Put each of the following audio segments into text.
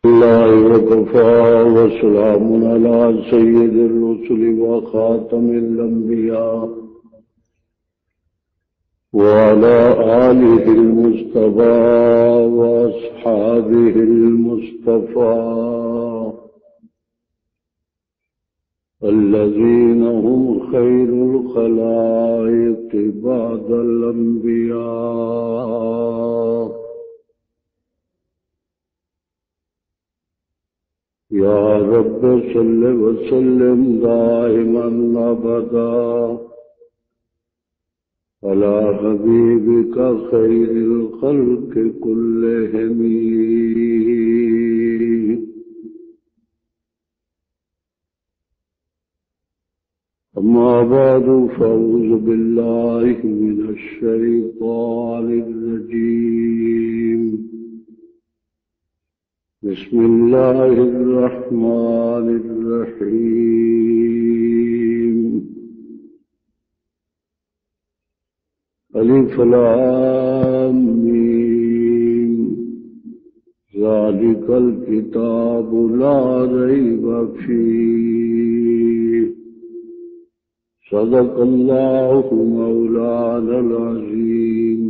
الله وكفى وسلام على سيد الرسل وخاتم الأنبياء وعلى آله المصطفى وأصحابه المصطفى الذين هم خير الخلائق بعد الأنبياء. يا رب صل وسلم دائما أبدا على حبيبك خير الخلق كلهم. أما بعد فأعوذ بالله من الشيطان الرجيم. بسم الله الرحمن الرحيم. ألف لام ميم ذلك الكتاب لا ريب فيه صدق الله مولانا العظيم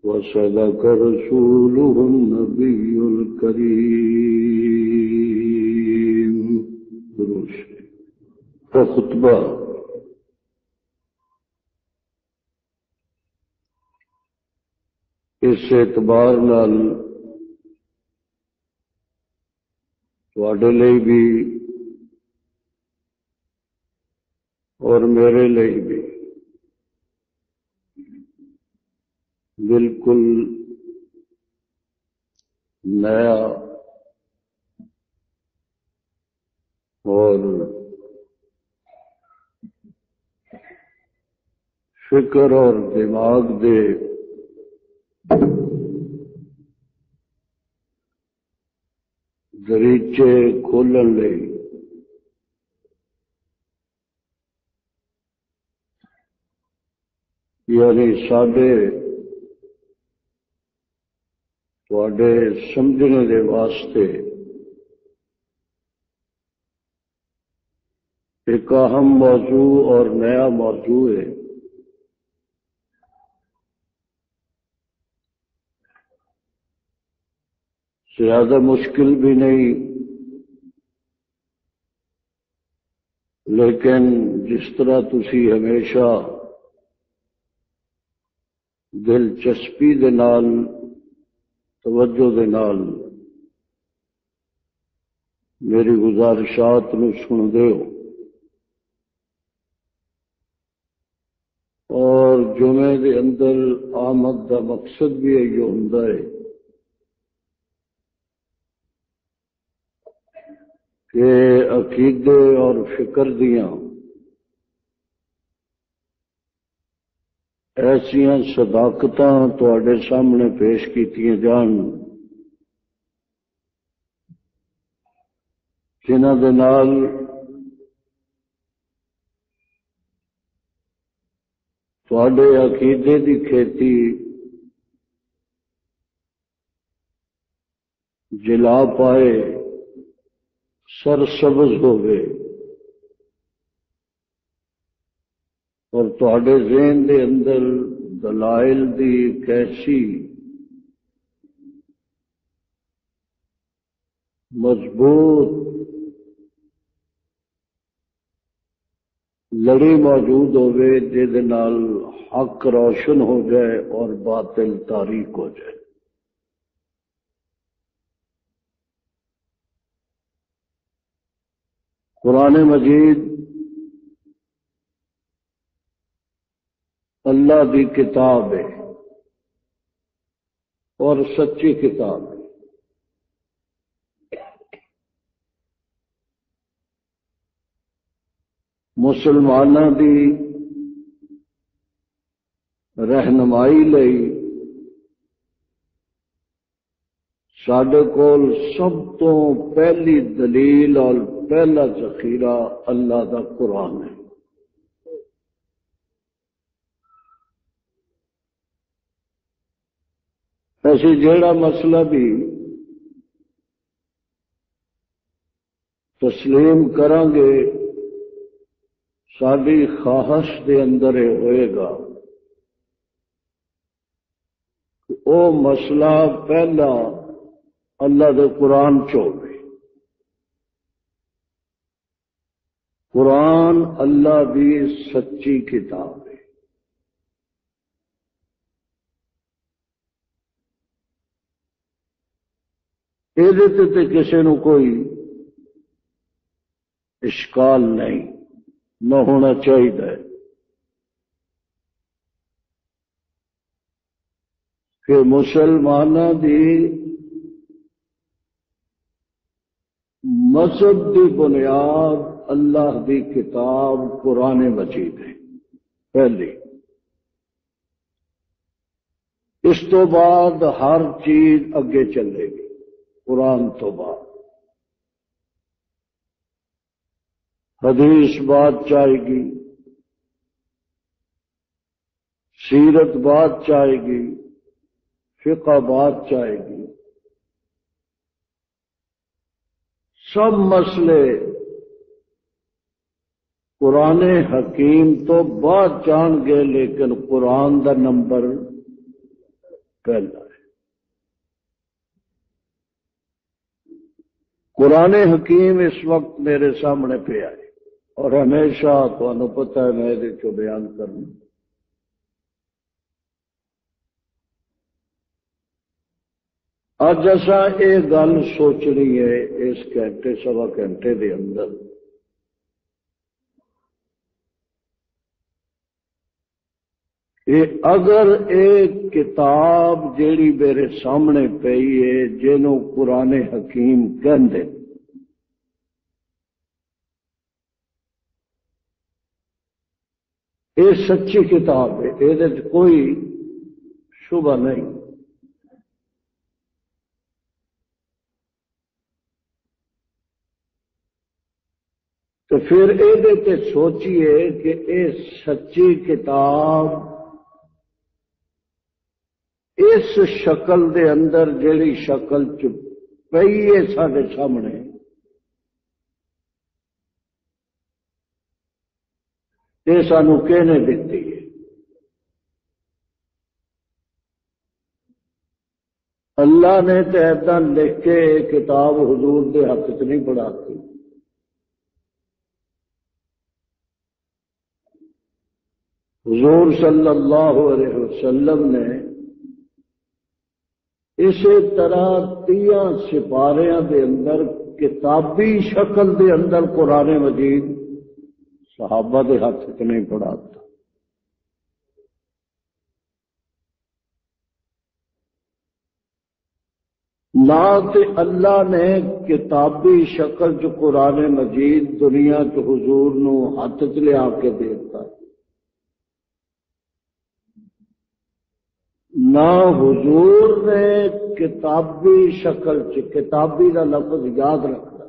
وصدق رسوله النبي الكريم. دروش خطبہ اس اعتبار نال تواڈے لئی بھی اور میرے لئی بھی بالکل نیا اور فکر اور دماغ دے دریچے کھولن لئی یعنی ساڈے تواڈے سمجھنے دے واسطے ایک اہم موضوع اور نیا موضوع ہے. زیادہ مشکل بھی نہیں، لیکن جس طرح تسی ہمیشہ دلچسپی دے نال توجہ دے نال میری گزارشات نو سندے ہو اور جمعے دے اندر آمد دا مقصد بھی یہ ہوندا ہے کہ عقیدے اور فکر دیاں ایسیاں صداقتاں تواڈے سامنے پیش کیتیاں جان جنہاں دے نال تواڈے عقیدے دی کھیتی جلا پائے، سرسبز ہوئے اور تواڈے ذہن دے اندر دلائل دی کیسی مضبوط لڑی موجود ہوئے جے نال حق روشن ہو جائے اور باطل تاریک ہو جائے. قرآن مجید اللہ دی کتاب ہے اور سچی کتاب ہے. مسلمانوں دی رہنمائی لئی ساڈے کول سب تو پہلی دلیل اور پہلا ذخیرہ اللہ دا قرآن ہے. ایسے جیڑا مسئلہ بھی تسلیم کریں گے ساری خواہش دے اندر ہوئے گا کہ او مسئلہ پہلا اللہ دے قرآن چوبے. قرآن اللہ دی سچی کتاب ہے. یہ کسی نو کوئی اشکال نہیں نہ ہونا چاہیے کہ مسلمانوں دی مذہب دی بنیاد اللہ دی کتاب قرآن مجید ہے پہلی. اس تو بعد ہر چیز اگے چلے گی قرآن تو بعد. حدیث بات چاہے گی، سیرت بات چاہے گی، فقہ بات چاہے گی، سب مسئلے قرآن حکیم تو بعد جان گے، لیکن قرآن دا نمبر پہلا ہے. قرآن حکیم اس وقت میرے سامنے پہ آئے اور ہمیشہ تمہیں پتہ ہے میں یہ بیان کروں. اج اساں یہ گل سوچنی ہے اس گھنٹے سوا گھنٹے دے اندر کہ اگر ایک کتاب جیڑی میرے سامنے پئی ہے جنوں قرآن حکیم کہندے، یہ سچی کتاب ہے، یہ کوئی شبہ نہیں. تو پھر یہ سوچیے کہ یہ سچی کتاب اس شکل دے اندر جیڑی شکل چ پئی ہے سارے سامنے، یہ سانو کہنے دیتی ہے. اللہ نے تو ایسا لکھ کے کتاب حضور دے ہاتھ چ نہیں پڑھاتی. حضور صلی اللہ علیہ وسلم نے اسی طرح 30 سپاریاں دے اندر کتابی شکل دے اندر قرآن مجید صحابہ دے ہاتھ چ نہیں پڑھاتا. نہ تے اللہ نے کتابی شکل چ قرآن مجید دنیا چ حضور نو ہاتھ چ لیا کے دیتا، نہ حضور نے کتابی شکل چ، کتابی کا لفظ یاد رکھنا،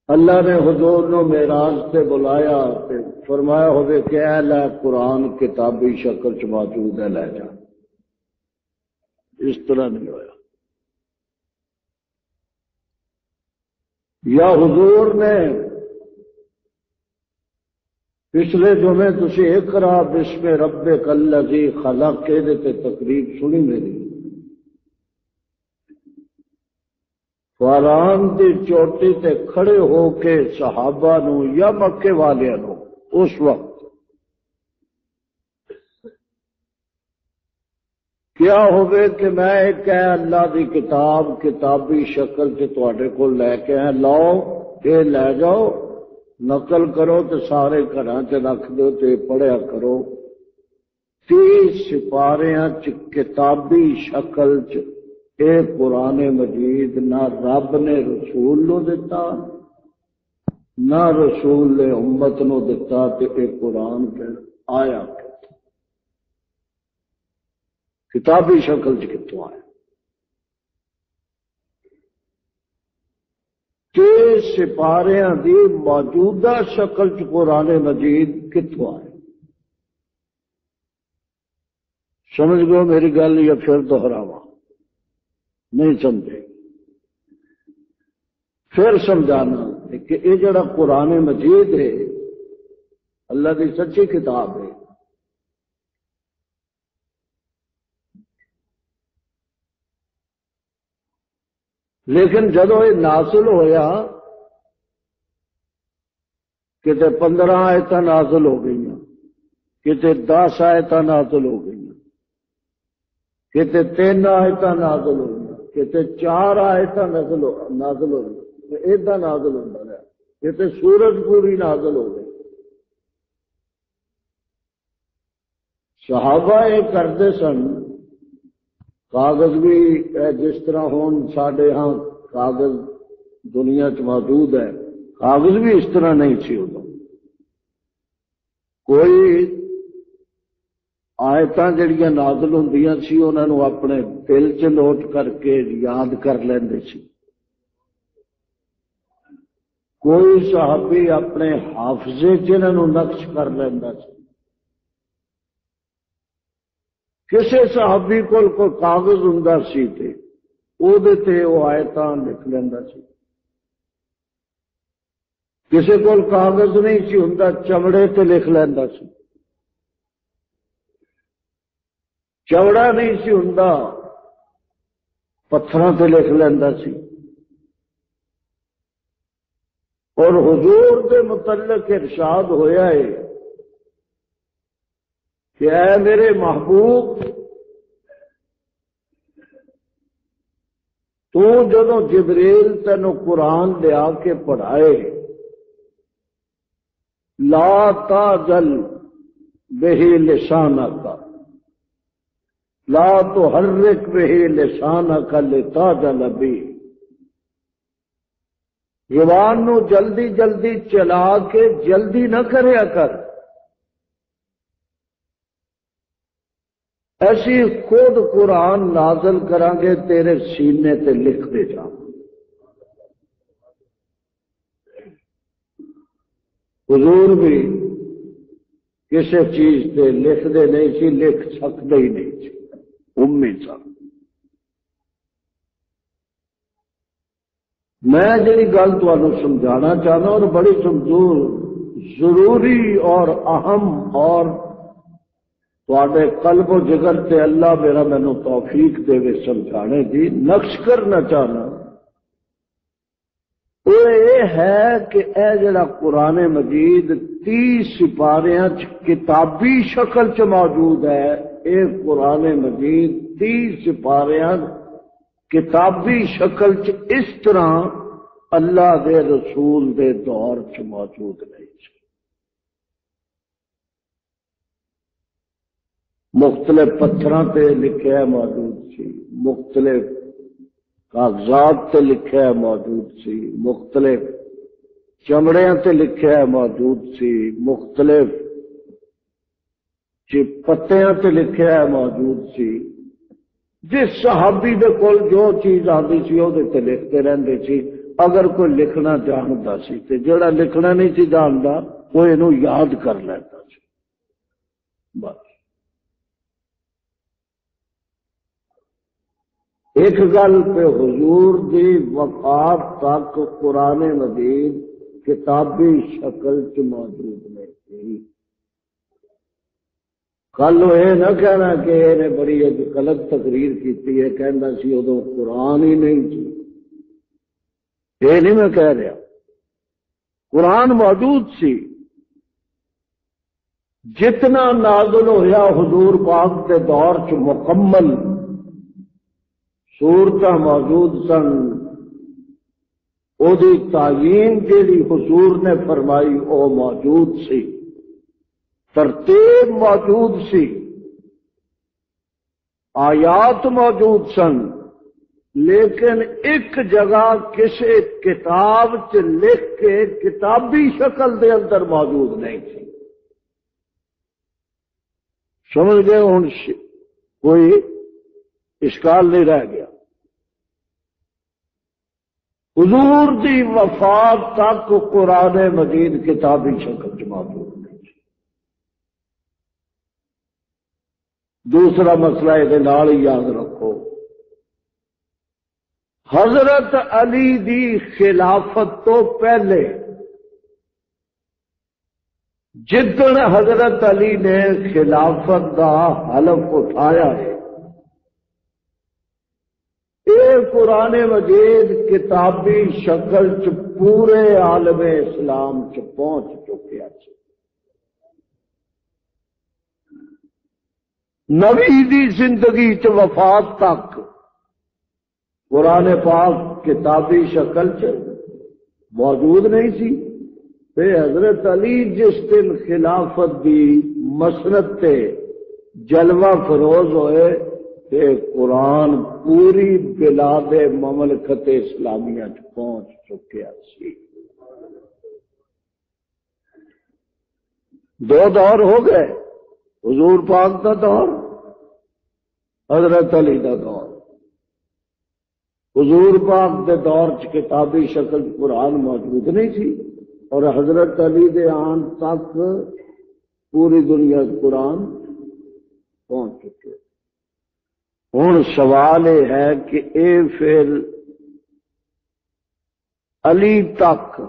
اللہ نے حضور نو معراج سے بلایا تے فرمایا ہوئے کہ اے لے قرآن کتابی شکل چ موجود ہے لے جا. اس طرح نہیں ہوا. یا حضور نے پچھلے جمعے تسی اقرا بسم ربک الذی خلق کے تے تقریب سنی میری، فاران دی چوٹی تے کھڑے ہو کے صحابہ نو یا مکے والیاں نو اس وقت کیا ہوئے کہ میں ایک اللہ دی کتاب کتابی شکل سے تواڈے کول لے کے آیا، لاؤ یہ لے جاؤ، نقل کرو تو سارے گھراں چ رکھ دو تے پڑھیا کرو. 30 سپاریاں چ کتابی شکل چ اے قرآن مجید نہ رب نے رسول نو دتا نہ رسول نے امت نو دتا، تے اے قرآن پھر آیا کتابی شکل چ کتوں آیا. کہ سپاریاں دی موجودہ شکل چ قرآن مجید کتوں آئے؟ سمجھ گو میری گل یا پھر دہراواں؟ نہیں سمجھے؟ پھر سمجھانا کہ یہ جڑا قرآن مجید ہے اللہ کی سچی کتاب ہے، لیکن جدو یہ نازل ہویا کتے 15 آیت نازل ہو گئی، کتے 10 آیت نازل ہو گئی، کتے 3 آیت نازل ہو گئی، کتے 4 آیت نازل ہو گئی، ایدا نازل ہوتا رہا، کتے سورج پوری نازل ہو گئی۔ صحابہ یہ کرتے سن، کاغذ بھی جس طرح ہون ساڈے ہاں کاغذ دنیا چ موجود ہے، کاغذ بھی اس طرح نہیں سی ہوتا۔ کوئی آیتاں جڑیاں نازل ہوندیاں سی انہاں نوں اپنے دل چ نوٹ کر کے یاد کر لیندے سی۔ کوئی صحابی اپنے حافظے چ انہاں نوں نقش کر لیندا سی۔ کسی صحابی کول کوئی کاغذ ہوندا سی تے او دے تے او آیتاں لکھ لیندا سی۔ کسی کول کاغذ نہیں سی ہوندا چمڑے تے لکھ لیندا سی، چوڑا نہیں سی ہوندا پتھراں تے لکھ لیندا سی۔ اور حضور دے متعلق ارشاد ہویا ہے کہ اے میرے محبوب، تو جدوں جبریل تینوں قرآن لیا کے پڑھائے، لا تعجل بہ لسانک، لا تحرک بہ لسانک لتعجل بہ، زبان نو جلدی جلدی چلا کے جلدی نہ کریا کر، ایسی خود قرآن نازل کریں گے تیرے سینے تے لکھ دے جا۔ حضور بھی کسی چیز تے لکھ دے نہیں سی، لکھ سکتے ہی نہیں سی، امی سا۔ میں جی گل تمہیں سمجھانا چاہنا اور بڑی ضروری اور اہم اور تواڈے قلب و جگر تے اللہ میرا مینو توفیق دے سمجھانے کی نقش کرنا چاہنا، وہ یہ ہے کہ اے جڑا قرآن مجید 30 سپاریاں کتابی شکل چ موجود ہے، اے قرآن مجید 30 سپاریاں کتابی شکل چ اس طرح اللہ دے رسول دے دور چ موجود نہیں سی۔ مختلف پتھراں تے لکھیا موجود سی، مختلف کاغذات تے لکھیا موجود سی، مختلف چمڑیاں تے لکھیا موجود سی، مختلف پتیاں تے لکھیا موجود سی۔ جس صحابی دے کول جو چیز آتی سی وہ لکھتے رہتے سی۔ اگر کوئی لکھنا جانتا سی تے جڑا لکھنا نہیں سی جانتا وہ اینو یاد کر لیتا سی بس۔ ایک گل پہ حضور دی وفات تک قرآن مجید کتابی شکل چ موجود نہیں تھی۔ کل یہ نہ کہنا کہ یہ بڑی غلط تقریر کی ہے، کہنا سی ادو قرآن ہی نہیں تھی، یہ نہیں میں کہہ رہا، قرآن موجود سی۔ جتنا نازل ہویا حضور پاک کے دور چ مکمل صورتاں موجود سن، او دی تعیین جیڑی حضور نے فرمائی او موجود سی، ترتیب موجود سی، آیات موجود سن، لیکن ایک جگہ کسی کتاب چ لکھ کے کتابی شکل دے اندر موجود نہیں تھی۔ سمجھ گئے؟ ہوں کوئی اشکال نہیں رہ گیا۔ حضور دی وفات تک قرآن مجید کتابی شکل چ موجود نہیں تھی۔ دوسرا مسئلہ یہ نال ہی یاد رکھو، حضرت علی دی خلافت تو پہلے جدن حضرت علی نے خلافت دا حلف اٹھایا ہے، یہ قرآن مجید کتابی شکل چ پورے عالم اسلام چ پہنچ چکیا ہے۔ نبی دی زندگی چ وفات تک قرآن پاک کتابی شکل چ موجود نہیں سی، تے حضرت علی جس دن خلافت دی مسند تے جلوہ فروز ہوئے تے قرآن پوری بلاد مملکت اسلامیہ چ پہنچ چکیا سی۔ دو دور ہو گئے، حضور پاک دا دور، حضرت علی دا دور۔ حضور پاک دے دور چ کتابی شکل قرآن موجود نہیں تھی، اور حضرت علی دے آن تک پوری دنیا قرآن پہنچ چکے۔ ہوں سوال یہ ہے کہ اے پھر علی تک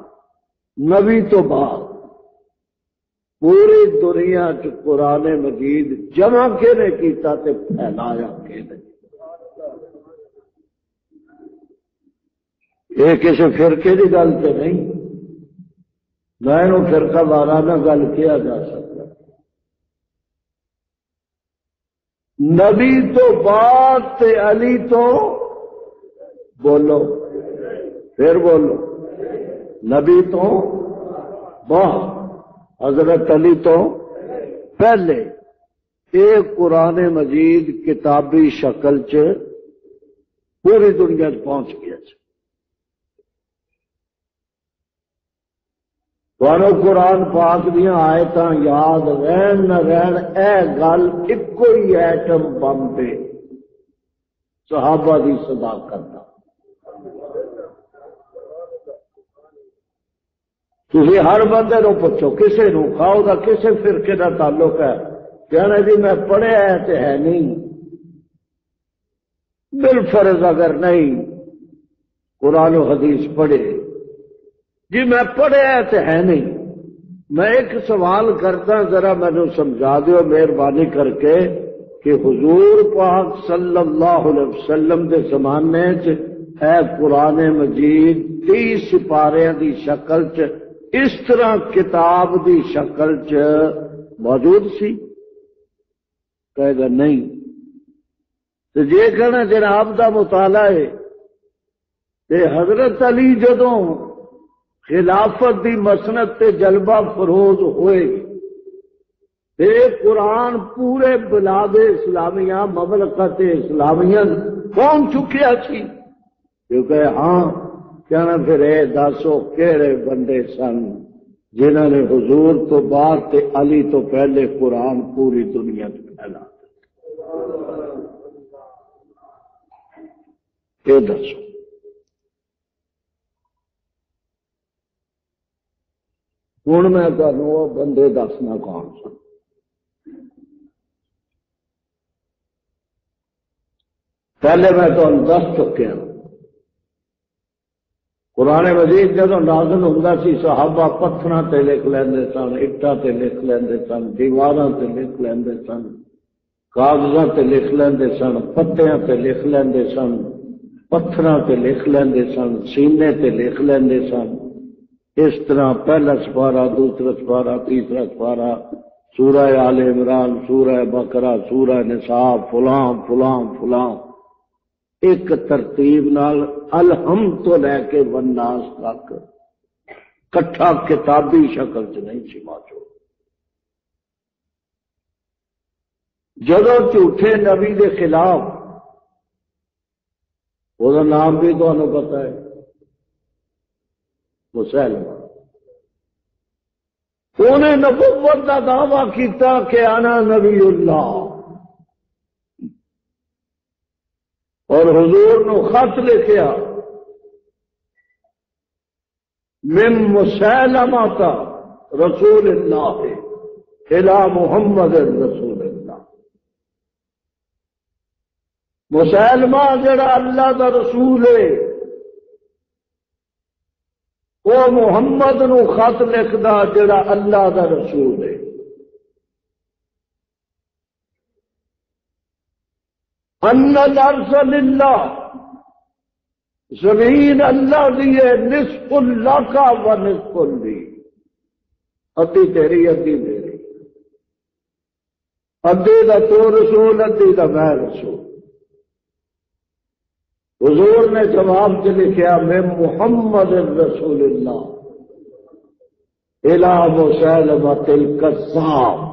نبی تو بعد پوری دنیا چ قرآن مجید جمع کینے کیتا تے پھیلایا کینے؟ یہ کسی فرقے کی گل تو نہیں، میں فرقہ وارانہ گل کیا جا سکتا۔ نبی تو بعد تے علی تو بولو، پھر بولو، نبی تو بعد حضرت علی تو پہلے۔ یہ قرآن مجید کتابی شکل چ پوری دنیا پہنچ گیا۔ تھانوں قرآن پاک دیا آیتاں یاد رہن نہ رہن، اے گل ایک ہی ایٹم بم پہ صحابہ دی صداقت دا۔ تسی ہر بندے نو پوچھو، کسے نو کھاؤ دا کسے فرقے دا تعلق ہے، کہنا جی میں پڑھیا ہے تے ہے نہیں، بالفرض اگر نہیں قرآن و حدیث پڑھے، جی میں پڑھیا تو ہے نہیں۔ میں ایک سوال کرتا، ذرا مینوں سمجھا دیو مہربانی کر کے کہ حضور پاک صلی اللہ علیہ وسلم دے زمانے چ اے قرآن مجید 30 سپاریاں دی شکل چ اس طرح کتاب دی شکل چ موجود سی؟ کہے گا نہیں۔ تو جے کہنا جناب دا مطالعہ ہے تے حضرت علی جدوں خلافت دی مسند تے جلوہ فروز ہوئے تے قرآن پورے بلاد اسلامیہ مملکت اسلامیہ پہنچ چکیا سی، کیونکہ ہاں کہنا پھر اے دسو کہڑے بندے سن جنہوں نے حضور تو بعد تے علی تو پہلے قرآن پوری دنیا میں پھیلا؟ یہ دسو۔ ہوں میں تمہیں وہ بندے دسنا کون سن۔ پہلے میں تمہیں دس چکیا، قرآن مجید جدو نازل ہوندا سی صحابہ پتھراں تے لکھ لیندے سن، اٹاں تے لکھ لیندے سن، دیواراں تے لکھ لیندے سن، کاغذاں تے لکھ لیندے سن، پتیاں تے لکھ لیندے سن، پتھراں تے لکھ لیندے سن، سینے تے لکھ لیندے سن۔ اس طرح پہلا سپارہ، دوسرا سپارہ، تیسرا سپارہ، سورہ آل عمران، سورہ بقرہ، سورہ نساء، فلاں فلاں فلاں، ایک ترتیب نال الحمد تو لے کے والناس تک کٹھا کتابی شکل چ نہیں سی موجود۔ جدو جھوٹے نبی دے خلاف، وہ نام بھی تمہیں پتا ہے، مسلمہ، انہیں نبوت کا دعویٰ کیتا کہ انا نبی اللہ، اور حضور نو خط لکھیا من مسلمہ رسول اللہ الى محمد رسول اللہ۔ مسلمہ جڑا اللہ دا رسول ہے وہ محمد نو خط لکھدا جڑا اللہ دا رسول ہے. ان الارض للہ، زمین اللہ دی ہے، نصف اللہ کا و نصف لی، ادھی تیری ادھی میری، ادھی دا تو رسول ادھی دا میں رسول. حضور نے جواب سے لکھا میں محمد رسول اللہ الى مسیلمۃ الکذاب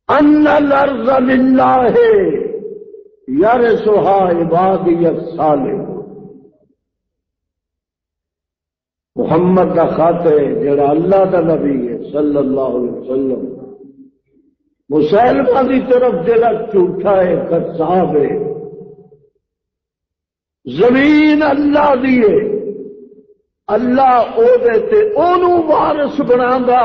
ان الارض للہ یرثها عبادی الصالحون. محمد کا خط ہے جڑا اللہ کا نبی ہے صلی اللہ علیہ وسلم، مسیلمہ کی طرف جڑا جھوٹا ہے کذاب ہے. زمین اللہ دیے، اللہ او دیتے اونوں وارث بنانا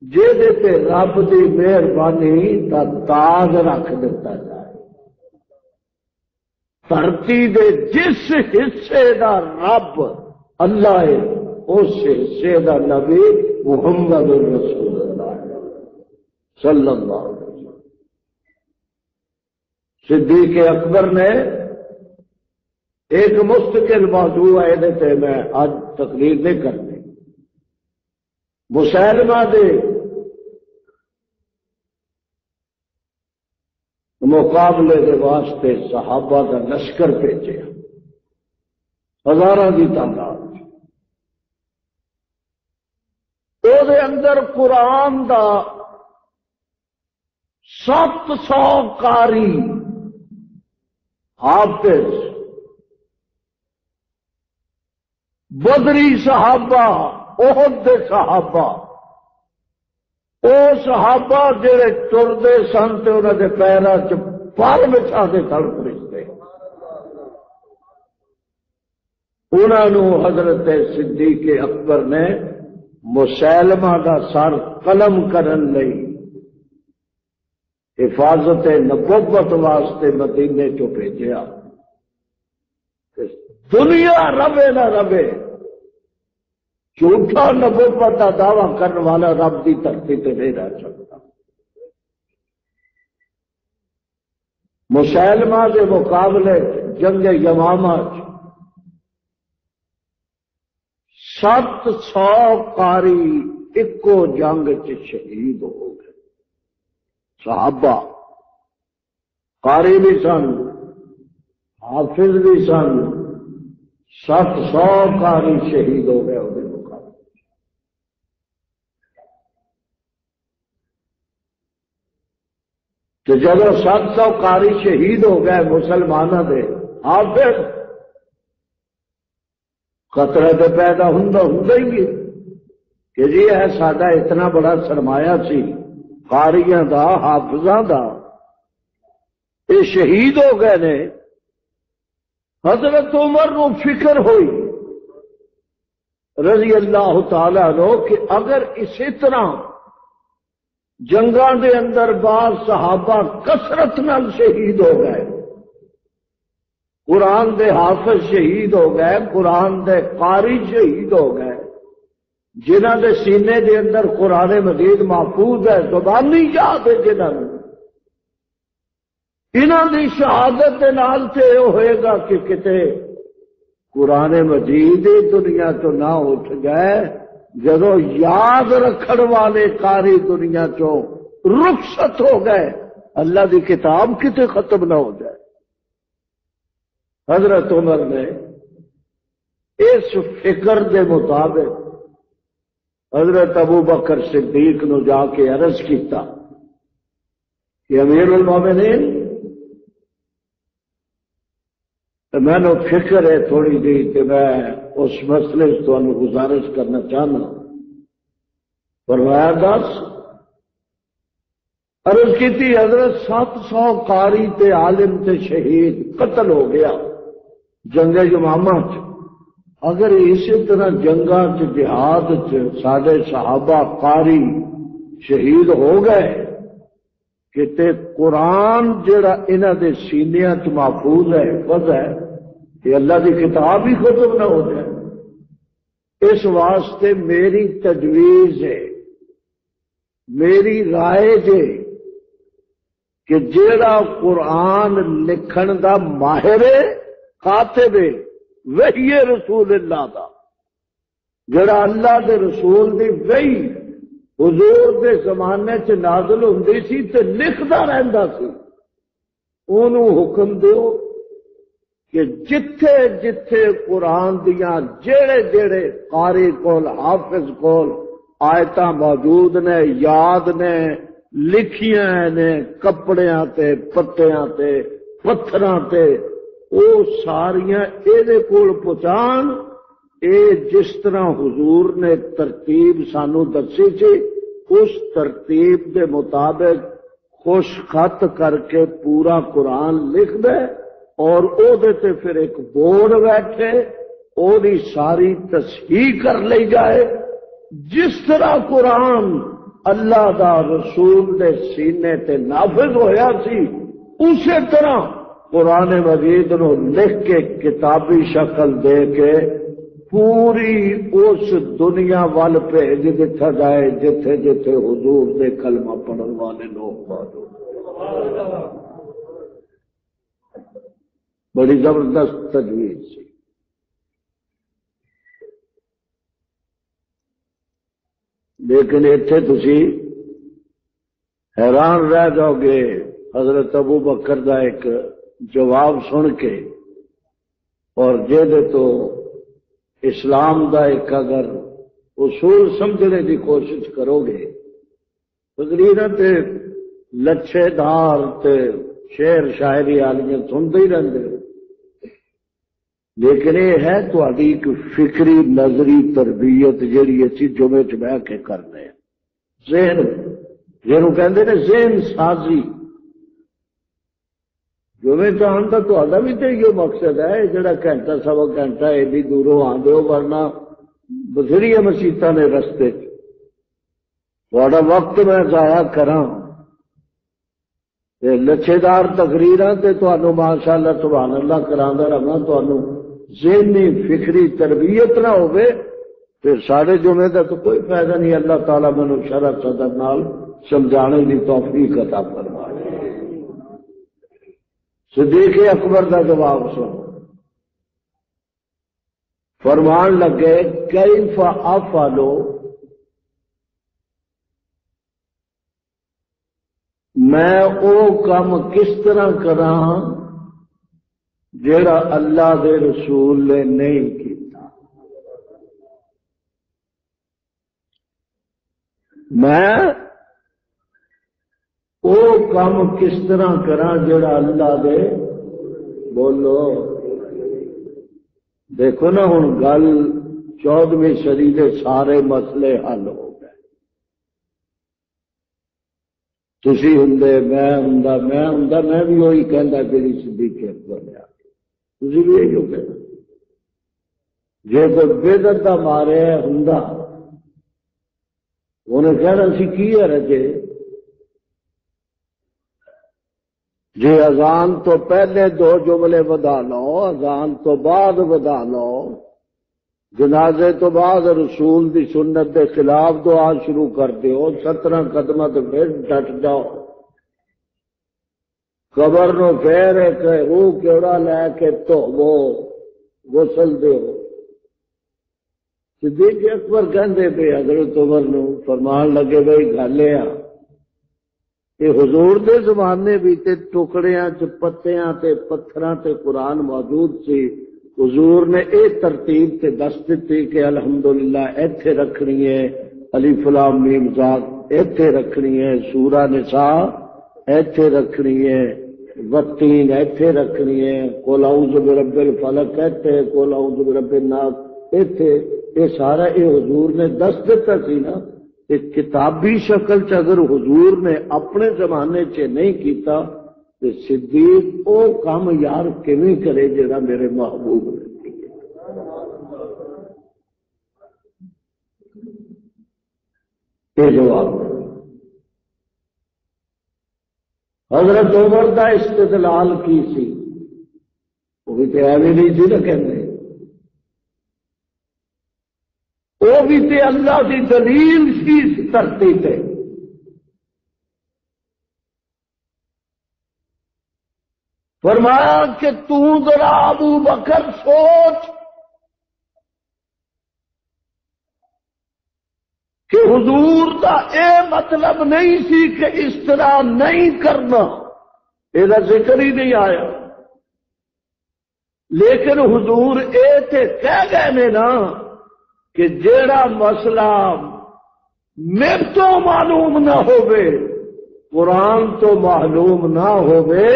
جے تے رب دی مہربانی دا تاج رکھ دیتا جائے. دھرتی دے جس حصے دا رب اللہ ہے اس حصے دا نبی محمد رسول اللہ صلی اللہ علیہ وسلم. صدیق اکبر نے ایک مستقل موضوع ہے یہ میں آج تقریر نہیں کرنی. مسیلمہ دے مقابلے کے واسطے صحابہ کا لشکر بھیجے ہزاروں کی تعداد. دے اندر قرآن دا 700 قاری حافظ بدری صحابہ، احد دے صحابہ، وہ صحابہ جڑے ٹرتے سن تے انہوں کے پیروں چ پر بچھا کے تڑپ رہتے، انہوں حضرت صدیق اکبر نے مسیلمہ کا سر قلم کرن لئی حفاظت نبوت واسطے مدینے چو بھیجیا. دنیا ربے نہ ربے، جھوٹا نبوت کا دعوی کرنے والا رب کی دھرتی تے نہیں رہ سکتا. مسیلمہ کے مقابلے جنگ یمامہ 700 قاری ایکو جنگ چ شہید ہو گئے. صحابہ قاری بھی سن، حافظ بھی سن، 700 قاری شہید ہو گئے انہیں مقابلے. تو جب 700 قاری شہید ہو گئے مسلمانوں دے، حافظ خطرہ تو پیدا ہوں گی کہ جی ہے ساڈا اتنا بڑا سرمایہ سی قاریاں دا، حافظاں دا، یہ شہید ہو گئے نے. حضرت عمر نو فکر ہوئی رضی اللہ تعالی عنہ کہ اگر اسی طرح جنگاں دے اندر بعض صحابہ کثرت نال شہید ہو گئے، قرآن دے حافظ شہید ہو گئے، قرآن دے قاری شہید ہو گئے، جنہاں دے سینے دے اندر قرآن مجید محفوظ ہے، زبانی یاد ہے جنہاں نے، انہاں دی شہادت دے نال تے ہوئے گا کہ کتے قرآن مجید دنیا تو نہ اٹھ گئے جدو یاد رکھن والے قاری دنیا چو رخصت ہو گئے، اللہ دی کتاب کتے ختم نہ ہو جائے. حضرت عمر نے اس فکر دے مطابق حضرت ابو بکر صدیق نو جا کے عرض کیتا کہ امیر المومنین میں نے فکر ہے تھوڑی جی کہ میں اس مسئلے سے تمہیں گزارش کرنا چاہنا. فرمایا دس. عرض کی تھی حضرت 700 قاری تے عالم تے شہید قتل ہو گیا جنگ یمامہ چ. اگر اسی طرح جنگاں چ جہاد چ سارے صحابہ قاری شہید ہو گئے کہ تے قرآن جڑا انہاں دے سینیاں چ محفوظ ہے حفظ ہے، یہ اللہ کی کتاب ہی ختم نہ ہو جائے. اس واسطے میری تجویز ہے، میری رائے جے کہ جیڑا قرآن لکھن دا ماہر ہے، کاتب ہے، وحی رسول اللہ دا، جڑا اللہ دے رسول دی وحی حضور دے زمانے چ نازل ہوندی سی تے لکھدا رہندا سی، اونوں حکم دیو کہ جتھے جتھے قرآن دیاں جڑے جڑے قاری کول حافظ کول آیتاں موجود نے، یاد نے، لکھیاں نے کپڑیاں تے پتیاں تے پتھراں تے، او ساریاں اے کول پہنچان، اے جس طرح حضور نے ترتیب سانو دسی سی اس ترتیب دے مطابق خوش خط کر کے پورا قرآن لکھ دے، اور او دے تے پھر ایک بورڈ بیٹھے، او دی ساری تصحیح کر لی جائے۔ جس طرح قرآن اللہ دا رسول دے سینے تے نافذ ہویا سی، اسی طرح قرآن مجید نو لکھ کے کتابی شکل دے کے پوری اس دنیا وال بھیج دتا جائے جتھے جتھے حضور دے کلمہ پڑھن والے لوگ موجود۔ بڑی زبردست تجویز سی۔ لیکن اتنے تسی حیران رہ جاؤ گے حضرت ابو بکر دا ایک جواب سن کے، اور جے تو اسلام دا ایک اگر اصول سمجھنے کی کوشش کرو گے، تقریرا تے لچھے دار تے شعر شاعری والیاں سنتے ہی رہتے، لیکن یہ ہے تہاڈی ایک فکری نظری تربیت جیڑی اسی جمعے چ بہ کے کرنے ہیں، ذہن جنہوں کہندے نے ذہن سازی۔ جمعے چان کا تہاڈا بھی تو یہ مقصد ہے، جڑا گھنٹہ سوا گھنٹہ ایڈی دوروں آندے ہو، ورنہ بتھیری مسیتاں نے رستے تہاڈا وقت میں ضائع کراں تے لچھے دار تقریراں تے تانوں ماشاءاللہ سبحان اللہ کراندا رہنا، تانوں ذہنی فکری تربیت نہ ہوے پھر سارے جمعے کا تو کوئی فائدہ نہیں۔ اللہ تعالیٰ مینوں شرح صدر نال سمجھانے کی توفیق عطا فرمائے۔ صدیق اکبر کا جواب سن، فرمان لگے کیف افعلو، میں او کام کس طرح کراں جیڑا اللہ دے رسول نے نہیں کیتا، میں او کام کس طرح کراں جیڑا اللہ دے، بولو دیکھو نا ہن گل 14ویں صدی دے سارے مسئلے حل ہو گئے۔ تسی ہندے، میں ہوندا، میں بھی وہی کہندا جڑی صدیق اکبر نے آخی، تسی بھی یہی ہو کہنا۔ جے کوئی بدعت دا مارے ہوندا انہیں کہنا سی کی ہے رجے، جی اذان تو پہلے 2 جملے ودا لو، اذان تو بعد ودا لو، جنازے تو بعد رسول دی سنت دے خلاف دعا شروع کر دیو، 17 قدمہ تو پھر ڈٹ جاؤ، قبر نو پھر ایک روح کیوڑا لے کے دھوو، غسل دیو۔ صدیق اکبر کہندے پے حضرت عمر نو، فرمان لگے بھائی گل یہ حضور دے زمانے بھی تے ٹکڑیاں چ پتیاں تے پتھراں تے قرآن موجود سی، حضور نے اے ترتیب تے دس دیتی کہ الحمدللہ ایتھے رکھنی ہے الف لام میم ذات، ایتھے رکھنی ہے سورہ نساء، ایتھے رکھنی ہے والتین، ایتھے رکھنی ہے قل اعوذ برب الفلق، ایتھے قل اعوذ برب الناس، ایتھے یہ سارا اے حضور نے دس دیتا سی نا۔ کتابی شکل چ اگر حضور نے اپنے زمانے چ نہیں کیتا تو صدیق او کام یار کیویں کرے جڑا میرے محبوب نے یہ جواب۔ حضرت عمر دا استدلال کی سی، وہ بھی تو ایویں نہیں سی نا کہنے، وہ بھی تے اللہ کی دلیل سی دھرتی تے۔ فرمایا کہ تو ذرا ابو بکر سوچ کہ حضور دا اے مطلب نہیں سی کہ اس طرح نہیں کرنا، یہ ذکر ہی نہیں آیا، لیکن حضور اے تے کہہ گئے نے نا کہ جیڑا مسئلہ میرے تو معلوم نہ ہوئے، قرآن تو معلوم نہ ہوئے،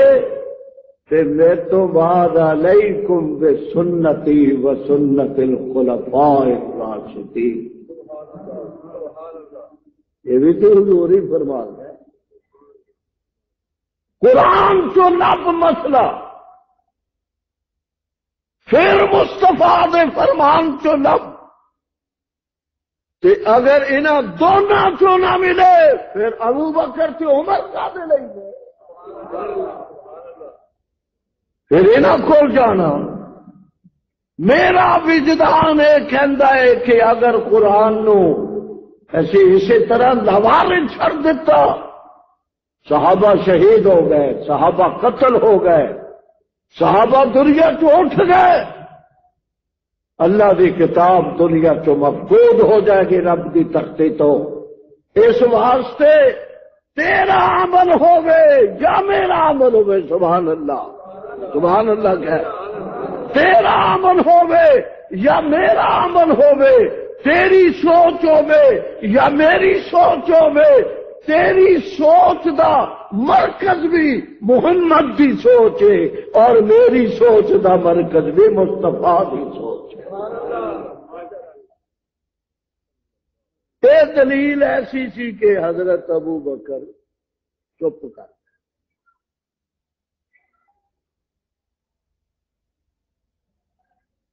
پھر میرے تو بعد علیکم بسنتی و سنت الخلفاء الراشدین، یہ بھی تو حضور ہی فرما ہے۔ قرآن چو لب مسئلہ، پھر مصطفیٰ دے فرمان چو لب، تے اگر انہاں دونوں چو نہ ملے پھر ابو بکر تے عمر کا دے لیں گے، پھر انہاں کھول جانا۔ میرا وجدان یہ کہندا ہے کہ اگر قرآن نو اسی طرح لوارن چھڑ دیتا، صحابہ شہید ہو گئے، صحابہ قتل ہو گئے، صحابہ دنیا چ اٹھ گئے، اللہ دی کتاب دنیا چ مفقود ہو جائے گی رب دی تختی تو۔ اس واسطے تیرا عمل ہوگے یا میرا عمل ہوگے، سبحان اللہ سبحان اللہ کہہ، تیرا عمل ہوگے یا میرا عمل ہوگے، تیری سوچ ہوگے یا میری سوچ ہوگے، تیری سوچ دا مرکز بھی محمد دی سوچ ہے اور میری سوچ دا مرکز بھی مصطفیٰ دی سوچ ہے۔ یہ دلیل ایسی سی کہ حضرت ابو بکر چپ کر،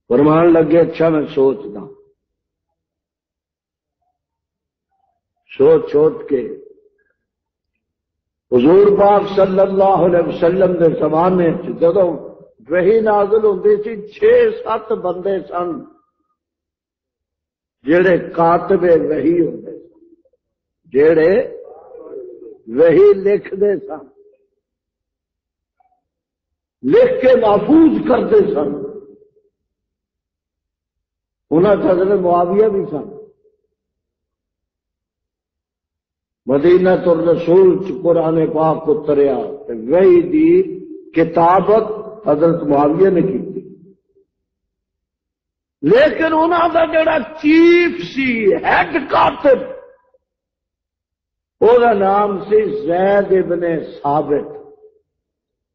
فرمان لگے اچھا میں سوچنا، سوچ کے حضور پاک صلی اللہ علیہ وسلم دے زمانے جدو وحی نازل ہوندی سی 6-7 بندے سن جڑے کاتب وحی ہوندے سن، جڑے وحی لکھدے سن، لکھ کے محفوظ کرتے سن، انہاں حضرت معاویہ بھی سن۔ مدینہ الرسول قرآن پاک اتریا، وحی دی کتابت حضرت معاویہ نے کی تھی، لیکن انہوں کا جڑا چیف سی ہیڈ کاتب، وہ نام سی زید ابن ثابت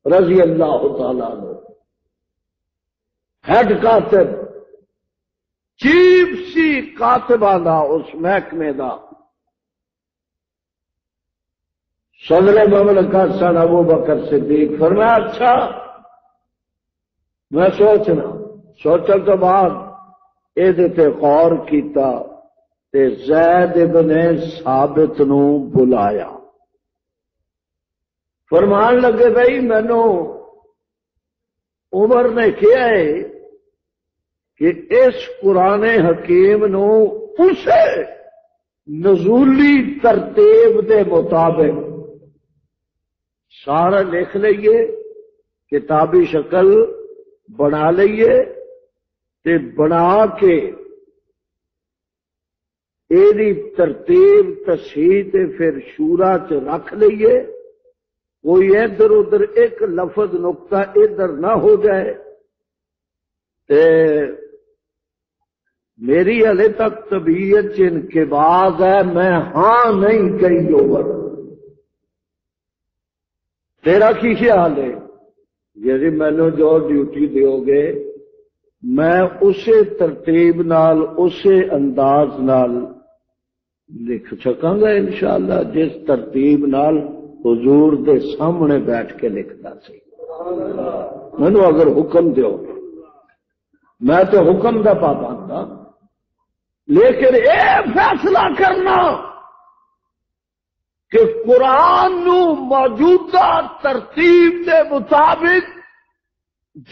رضی اللہ تعالی عنہ، ہیڈ کاتب، چیف سی کاتبہ دا اس محکمے دا۔ صدر مملکت سن ابو بکر صدیق، فرمایا اچھا میں سوچنا، سوچن تو بعد یہ غور کیتا تے زید ابن ثابت نو بلایا، فرمان لگے بھائی مینو عمر نے کیا ہے کہ اس قرآن حکیم نو اسے نزولی ترتیب دے مطابق سارا لکھ لئیے، کتابی شکل بنا لئیے تے بنا کے ایدی ترتیب تصحیح تے پھر شورا چ رکھ لئیے، کوئی ادھر ادھر ایک لفظ نقطہ ادھر نہ ہو جائے۔ تے میری ہلے تک طبیعت انقباض ہے، میں ہاں نہیں کہی اوور، تیرا کی خیال ہے؟ یعنی مینو جو ڈیوٹی دیو گے میں اسے ترتیب نال اسے انداز نال لکھ سکاں گا انشاءاللہ، جس ترتیب نال حضور دے سامنے بیٹھ کے لکھتا سی۔ مینو اگر حکم دیو، میں تو حکم دا پابند ہاں، لیکن اے فیصلہ کرنا کہ قرآن نو موجودہ ترتیب کے مطابق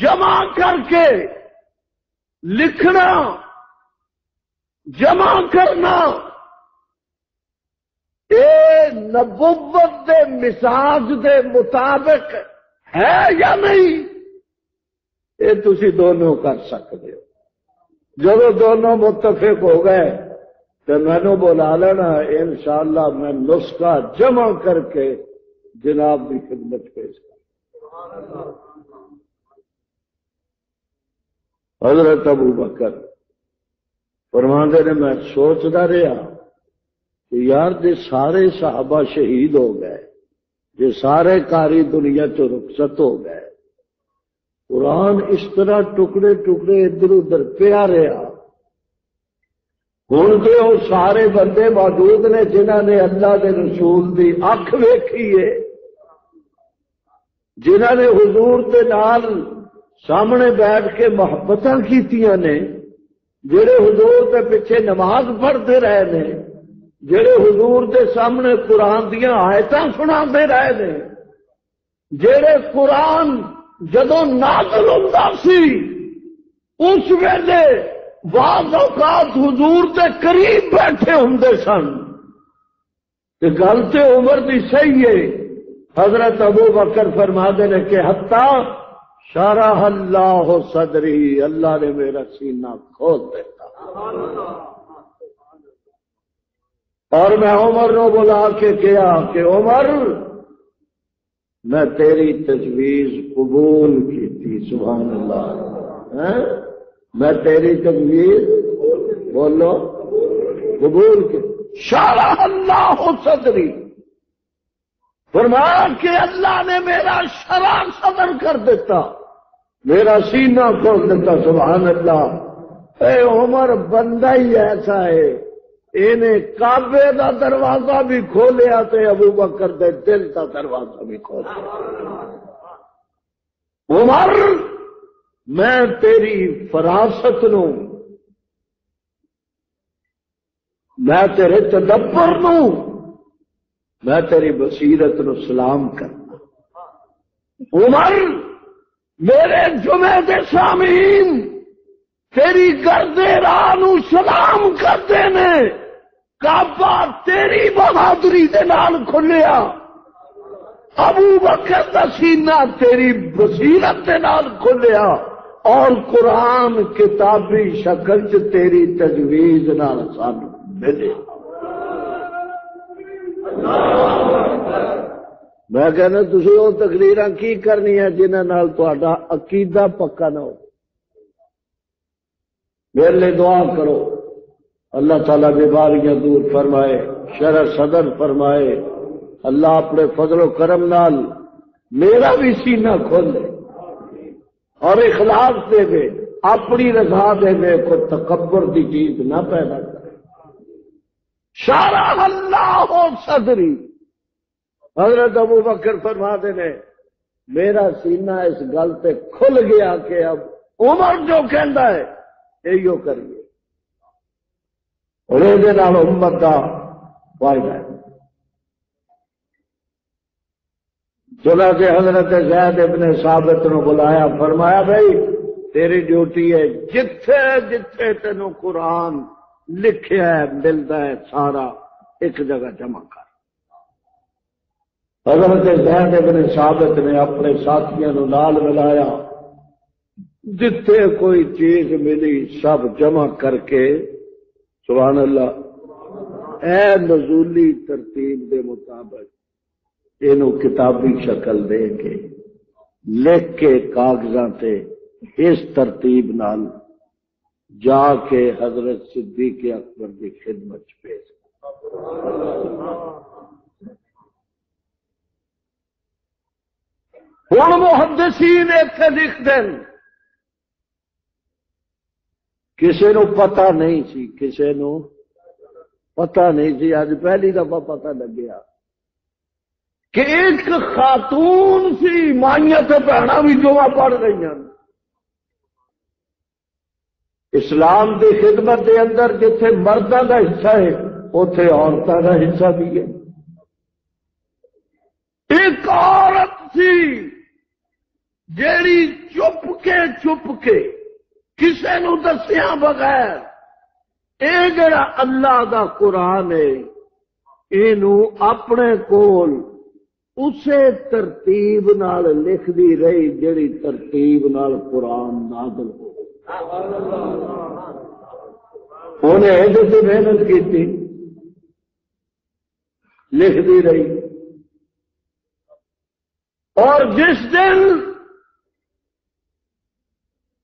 جمع کر کے لکھنا جمع کرنا اے نبوت دے مزاج دے مطابق ہے یا نہیں، یہ تسی دونوں کر سکتے ہو۔ جب دونوں متفق ہو گئے تو میں نے بلا لینا، انشاءاللہ میں نسخہ جمع کر کے جناب کی خدمت پیش کر۔ حضرت ابو بکر فرماندے نے میں سوچتا رہا کہ یار جی سارے صحابہ شہید ہو گئے، جی سارے قاری دنیا چ رخصت ہو گئے، قرآن اس طرح ٹکڑے ٹکڑے ادھر ادھر پیا رہا، ہوں تو وہ سارے بندے موجود نے جنہوں نے اللہ کے رسول کی اکھ ویکھی ہے، جنہوں نے حضور کے نال سامنے بیٹھ کے محبتاں کیتیاں نے، جڑے حضور کے پیچھے نماز پڑھتے رہے نے، جڑے حضور کے سامنے قرآن دیا آیتاں سناتے رہے نے، جڑے قرآن جدوں نازل ہوندا سی اس ویلے بعض اوقات حضور کے قریب بیٹھے ہوندے سن۔ گل تے عمر دی صحیح ہے۔ حضرت ابو بکر فرماتے ہیں کہ حتیٰ شرح اللہ صدری، اللہ نے میرا سینہ کھول دیتا، اور میں عمر نو بلا کے کہا کہ عمر میں تیری تجویز قبول کی تھی، سبحان اللہ، میں تیری تجویز بولو قبول کی، شرح اللہ صدری، فرمایا کہ اللہ نے میرا شرح صدر کر دیتا، میرا سینہ کھول دیتا، سبحان اللہ۔ اے عمر بندہ ہی ایسا ہے، انہیں کعبے دا دروازہ بھی کھولیا تے ابو بکر دے دل دا دروازہ بھی کھولیا۔ عمر میں تیری فراست نو، میں تیرے تدبر نو، میں تیری بصیرت نو سلام کرنا۔ عمر میرے جمعے دے سامعین تیری گردے راہ نو سلام کرتے نے، کعبہ تیری بہادری دے نال کھلیا، ابو بکر دا سینہ تیری بصیرت دے نال کھلیا، اور قرآن کتابی شکل چ تیری تجویز نال سانو ملے۔ میں کہنا تسی وہ تقریراں کی کرنی ہے جنہاں نال تہاڈا عقیدہ پکا نہ ہو۔ میرے لیے دعا کرو، اللہ تعالیٰ بیماریاں دور فرمائے، شرح صدر فرمائے، اللہ اپنے فضل و کرم نال میرا بھی سینہ کھول دے اور اخلاص دے دے، اپنی رضا دے دے، کوئی تکبر دی چیز نہ پیدا کرے۔ شرح اللہ صدری، حضرت ابو بکر فرماتے نے میرا سینہ اس گل تے کھل گیا کہ اب عمر جو کہندا ہے یہی کریے، اور یہ امت کا فائدہ ہے۔ چنانچہ حضرت زید ابن ثابت نو بلایا، فرمایا بھائی تیری ڈیوٹی ہے جتھے جتھے تینوں قرآن لکھیا ہے ملتا ہے سارا ایک جگہ جمع کر۔ حضرت زید ابن ثابت نے اپنے ساتھیوں نو نال ملایا، جتھے کوئی چیز ملی سب جمع کر کے، سبحان اللہ، اے نزولی ترتیب دے مطابق اینو کتابی شکل دے کے لکھ کے کاغذاں تے اس ترتیب نال جا کے حضرت صدیق اکبر کی خدمت پیش۔ ہن محدثین اتنے لکھ دین، کسی نو پتہ نہیں سی، کسی نو پتہ نہیں سی، اج پہلی دفعہ پتہ لگیا کہ ایک خاتون سی، مائیاں تے بہناں بھی جمعہ پڑھ رہی ہیں۔ اسلام دی خدمت دے اندر جتھے مرداں دا حصہ ہے اوتھے عورتاں دا حصہ بھی ہے۔ ایک عورت سی جیڑی چپ کے کسے نو دسیاں بغیر اے جڑا اللہ دا قرآن ہے اینو اپنے کول اسے ترتیب نال لکھ دی رہی جڑی ترتیب نال قرآن نازل ہو انہیں جو محنت کی تھی لکھ دی رہی اور جس دن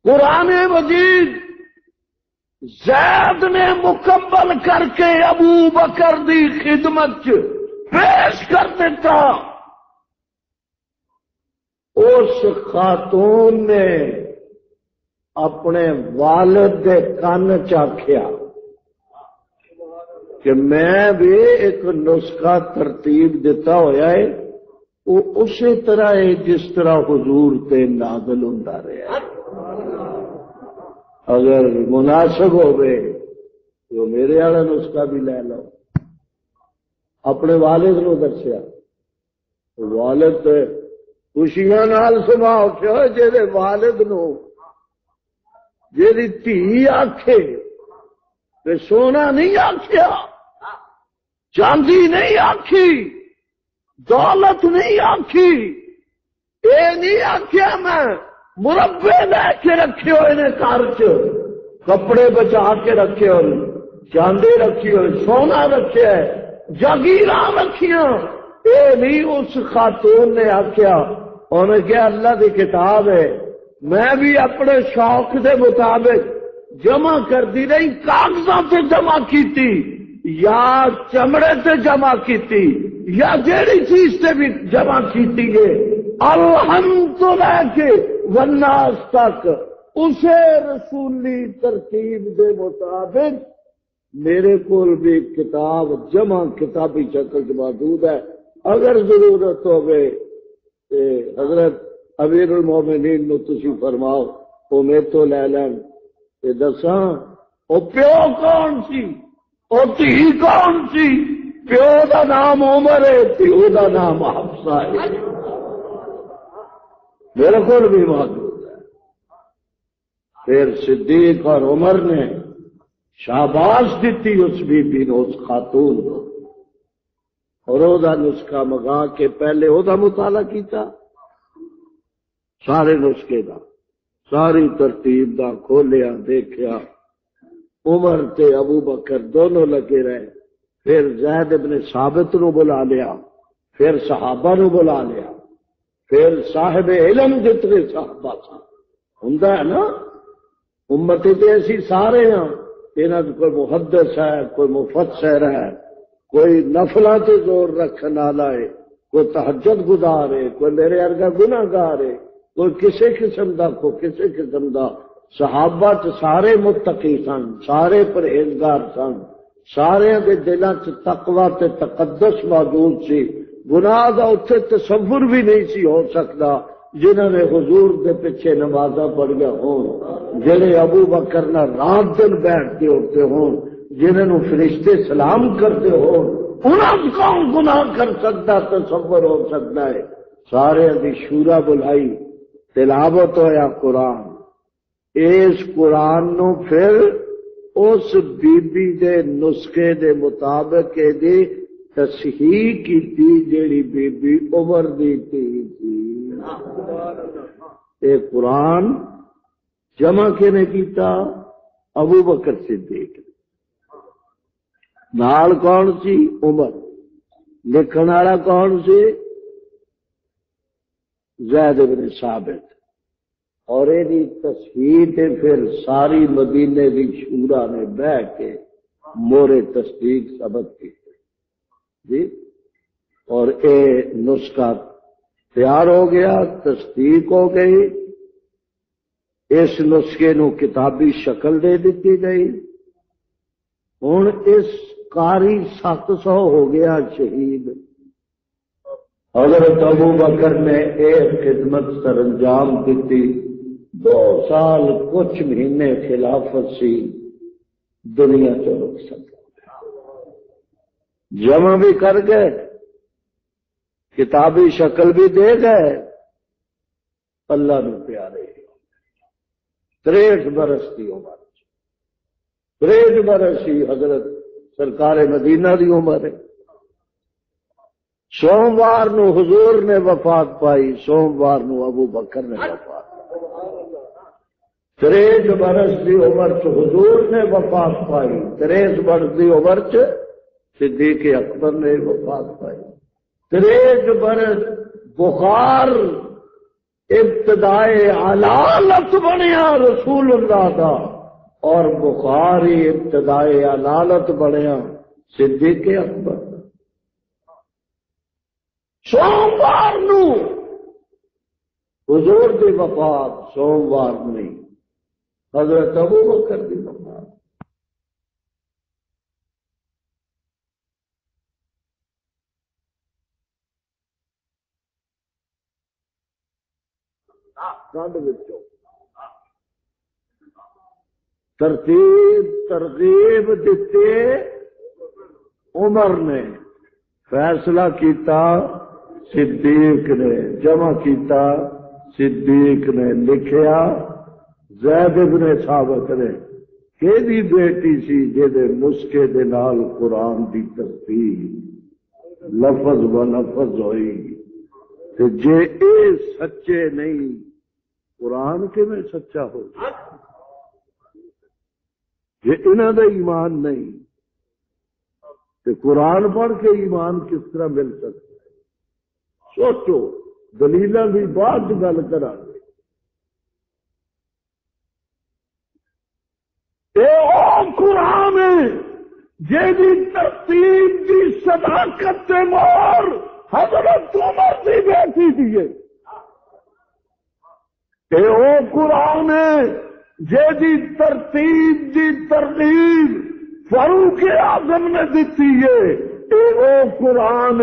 قرآن مجید زید نے مکمل کر کے ابو بکر دی خدمت پیش کر دیتا اس خاتون نے اپنے والد دے کان چاکھیا کہ میں بھی ایک نسخہ ترتیب دیتا ہویا ہے وہ اسی طرح ہے جس طرح حضور تے نازل ہوندا رہا اگر مناسب ہوئے تو میرے والا نسخہ بھی لے لو اپنے والد نو دسیا والد خوشیاں نال سما اٹھیا جے والد نو جی دھی آکھے تے سونا نہیں آکھیا چاندی نہیں آکھی دولت نہیں آکھی اے نہیں آکھیا میں مربے لے کے رکھے ہوئے نے گھر چ کپڑے بچا کے رکھے ہوئے چاندی رکھی ہوئی سونا رکھے جاگیراں رکھیاں اے نہیں اس خاتون نے آکھیا انہیں کیا اللہ دی کتاب ہے میں بھی اپنے شوق دے مطابق جمع کر دی رہی کاغذوں سے جمع کیتی یا چمڑے سے جمع کیتی یا جیڑی چیز سے بھی جمع کیتی ہے الحمد لے کے والناس تک اسے رسولی ترتیب دے مطابق میرے کول بھی کتاب جمع کتابی شکل موجود ہے اگر ضرورت ہوئے حضرت امیر المومنین نو تسی فرماؤ وہ میرے تو لے لین دساں وہ پیو کون سی وہ دھی کون سی پیو دا نام عمر ہے پیو دا نام حفصہ ہے میرے کو بھی موجود ہے پھر صدیق اور عمر نے شاباش دیتی اس بی بی نے اس خاتون کو اور وہ نسخہ منگا کے پہلے وہ مطالعہ کیتا سارے نسخے دا ساری ترتیب دا کھولیا دیکھیا عمر تے ابو بکر دونوں لگے رہے پھر زید ابن ثابت نو بلا لیا پھر صحابہ نو بلا لیا پھر صاحب علم جتنے صحابہ تھا ہوں نا امت ایسی سارے ہیں یہاں کوئی محدث ہے کوئی مفسر ہے کوئی نفلاں تے زور رکھنے والا ہے کوئی تہجد گزار ہے کوئی میرے ارگا گناہگار ہے کوئی کسی قسم دا کوئی کسی قسم دا صحابہ سارے متقی سن سارے پرہیزگار سن سارے دے دلاں چ تقوی تے تقدس موجود سی گناہ دا اتنے تصور بھی نہیں سی ہو سکتا جنہوں نے حضور دے پیچھے نمازاں پڑھیا ہون جنہیں ابو بکر نہ رات دن بیٹھتے اٹھتے ہون جنہوں فرشتے سلام کرتے ہون انہاں کون گناہ کر سکتا تصور ہو سکتا ہے سارے دی شورا بلائی تلاوت ہویا قرآن اس قرآن نو پھر اس بی بی دے نسخے دے مطابق دی تصحیح کی تھی جیڑی بی بی عمر دی تھی اے قرآن جمع کنے کیتا ابو بکر صدیق نال کون سی عمر لکھن والا کون سی زید بن ثابت اور یہ تصحیح پھر ساری مدینے کی شورا نے بہ کے مورے تصدیق ثبت کی جی اور اے نسخہ تیار ہو گیا تصدیق ہو گئی اس نسخے نو کتابی شکل دے دیتی گئی ہن اس قاری 700 ہو گیا شہید حضرت ابو بکر نے ایک خدمت سر انجام دیتی 2 سال کچھ مہینے خلافت سی دنیا چ رک سکتا جمع بھی کر گئے کتابی شکل بھی دے گئے اللہ نے پیارے 63 برس کی عمر 63 برس سی حضرت سرکار مدینہ دی عمر ہے. سوموار نو حضور نے وفات پائی، سوموار نو ابو بکر نے وفات پائی. 63 برس کی عمر چ حضور نے وفات پائی، 63 برس کی عمر چ صدیق اکبر نے وفات پائی. 63 برس بخار ابتدائے علالت بنیا رسول اللہ دا، اور بخاری ابتدائے علالت بنیا صدیق اکبر. سوموار نو حضور دی وفات، سوموار نہیں حضرت ابو بکر دی وفات. ترغیب دیتے عمر نے، فیصلہ کیتا صدیق نے، جمع کیتا صدیق نے. لکھیا زید بن ثابت نے کہ دی بیٹی سی جے نسخے دے نال قرآن دی ترتیب لفظ و لفظ ہوئی، تے جے اے سچے نہیں قرآن کے میں سچا ہو، جے انہاں دا ایمان نہیں تے قرآن پڑھ کے ایمان کس طرح مل سکتا ہے؟ سوچو، دلیلاں دی بعد گل کرا گے. اے او قرآن جیدی ترتیب دی صداقت تے مہر حضرت عمر دی بیٹی دیے. اے او قرآن جیدی ترتیب دی ترغیب فاروق اعظم نے دیتی ہے. اے او قرآن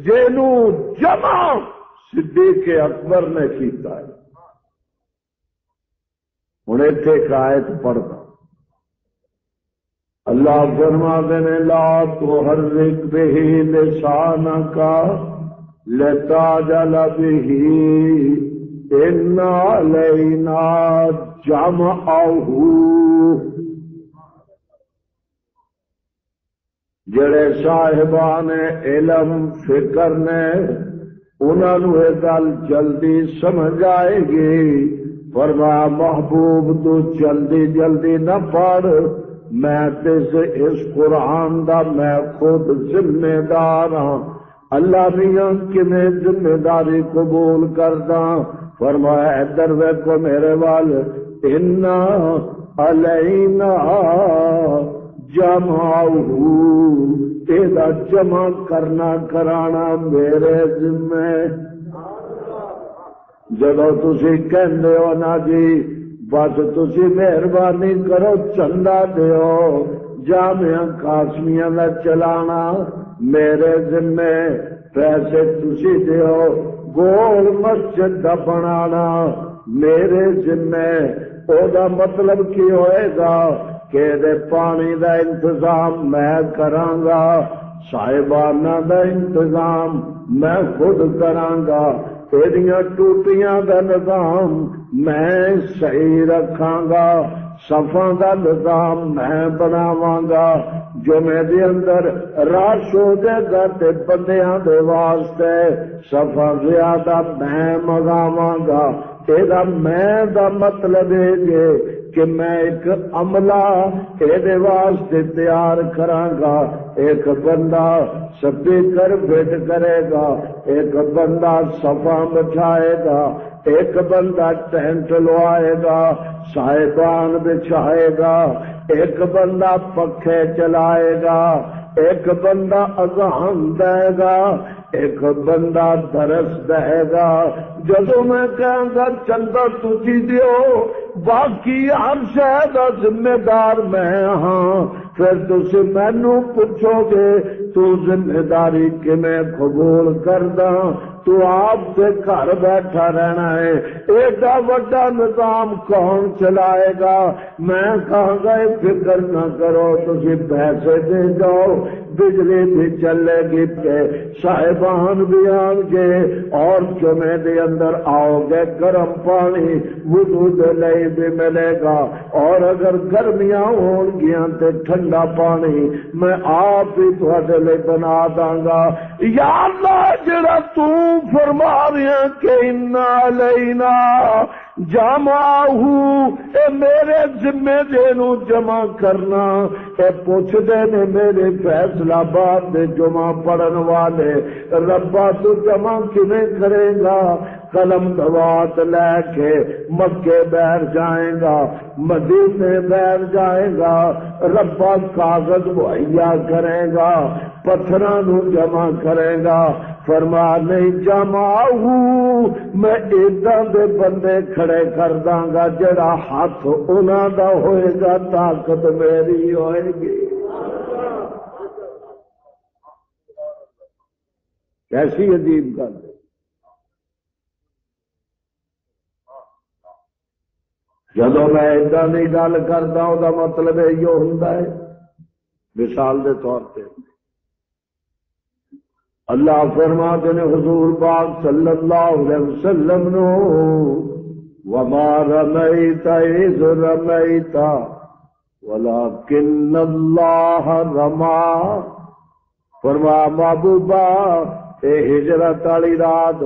جینو جمع صدیق اکبر نے کیتا ہے. ہن ایتھے ایک آیت پڑھتا، اللہ فرماتے ہیں لا تحرک بہ لسانک لتعجل بہ ان علینا جمعہ. جڑے صاحبان علم فکر نے انہوں نے یہ گل جلدی سمجھ آئے گی. فرمایا محبوب تو جلدی جلدی نہ پڑھ، میں اس قرآن دا میں خود ذمہ دار ہوں. اللہ میاں کہ میں ذمہ داری قبول کردا. فرمایا ادھر دیکھو میرے وال، انا علینا جمعہ، تیرا جمع کرنا کرانا میرے ذمہ. جدو تسی کہندے ہو نا جی بس تسی مہربانی کرو چندہ دیو، جامعہ قاسمیاں دا چلانا میرے ذمہ، پیسے تسی دیو، گول مسجد دا بنانا میرے ذمہ. او دا مطلب کی ہوئے گا کہ دے پانی دا انتظام میں کراں گا، صاحبانہ دا انتظام میں خود کراں گا، تیریاں ٹوٹیاں دا نظام میں صحیح رکھاں گا، صفاں دا نظام میں بناواں گا. جمعے دے اندر رش ہو جائے گا تے بندیاں دے واسطے صفا زیادہ میں منگاواں گا. تیرا میں دا مطلب ہے کہ میں ایک عملہ تیرے واسطے تیار کراں گا. ایک بندہ سپیکر فٹ کرے گا، ایک بندہ صفا بچھائے گا، ایک بندہ ٹینٹ لوائے گا، صاحبان بچھائے گا، ایک بندہ پکھے چلائے گا، ایک بندہ اذان دے گا، ایک بندہ درس دے گا. جدو میں کہاں گا چندہ تجھی دیو، باقی ہر شے دا ذمہ دار میں ہاں، پھر تسی مینوں پوچھو گے تو ذمہ داری کہ میں قبول کردا تو آپ سے گھر بیٹھا رہنا ہے. ایڈا بڑا نظام کون چلائے گا؟ میں کہاں گا فکر نہ کرو، تسی پیسے دے جاؤ، بجلی بھی چلے گی، صاحبان بھی آن گے، اور جمعے دے اندر آؤ گے گرم پانی وضو دے لئی بھی ملے گا، اور اگر گرمیاں ہون گیاں تے ٹھنڈا پانی میں آپ ہی تھوڑے لئے بنا داں گا. یا اللہ جڑا تو فرما رہے ہیں کہ انا علینا جمعہ، اے میرے ذمے دینو جمع کرنا. اے پوچھ دے نے میرے فیصلہ آباد دے جمعہ پڑھن والے، ربا تو جمع کیویں کرے گا؟ قلم دوات لے کے مکے بیٹھ جائیں گا، مدینے بیٹھ جائے گا، ربا کاغذ مہیا کرے گا، پتھراں نو جمع کرے گا. فرما نہیں جمع میں ایداں دے بندے کھڑے کر داں گا جڑا ہاتھ انہاں دا ہوئے گا طاقت میری ہوئے گی. کیسی عجیب گل ہے. جدو میں ایداں دی گل کردا او دا مطلب یہ ہوندا ہے، مثال دے طور پہ اللہ فرماتے نے حضور پاک صلی اللہ علیہ وسلم نو وما رمیت اذ رمیت ولکن اللہ رما. فرما محبوبہ اے ہجرت والی رات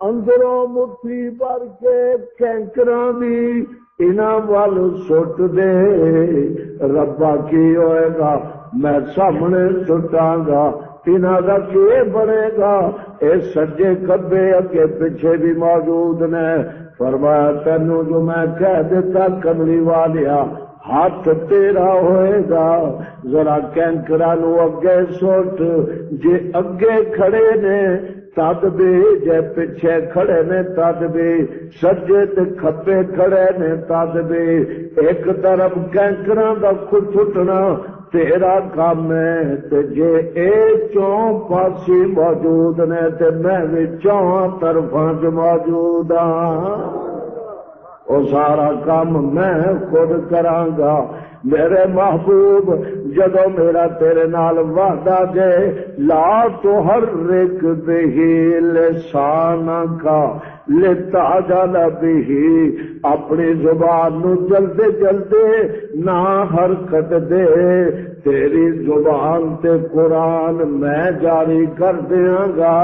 اندروں مٹھی بھر کے کینکراں دی انہاں وال سٹ دے، ربا کی ہوئے گا میں سامنے سٹاں گا، انہاں دا کی بنے گا؟ اے سجے کبے اگے پیچھے بھی موجود نے. فرمایا تینوں جو میں کہہ دیتا کملی والیا ہاتھ تیرا ہوئے گا، ذرا کینکرا نو اگے سٹ، جے اگے کھڑے نے تد بھی، جے پیچھے کھڑے نے تد بھی، سجے تے کھبے کھڑے نے تد بھی، ایک طرف کینکراں دا کھٹنا تیرا کام ہے، تے جے اے چون پاسی موجود نے تے میں بھی چون طرفاں موجود ہاں. او سارا کام میں خود کراں گا. میرے محبوب جدو میرا تیرے نال وعدہ دے لا تو ہر ایک بہی لسان کا لتعجل بہی، اپنی زبان نو جلدے جلدے نہ حرکت دے. تیری زبان تے قرآن میں جاری کر دیاں گا،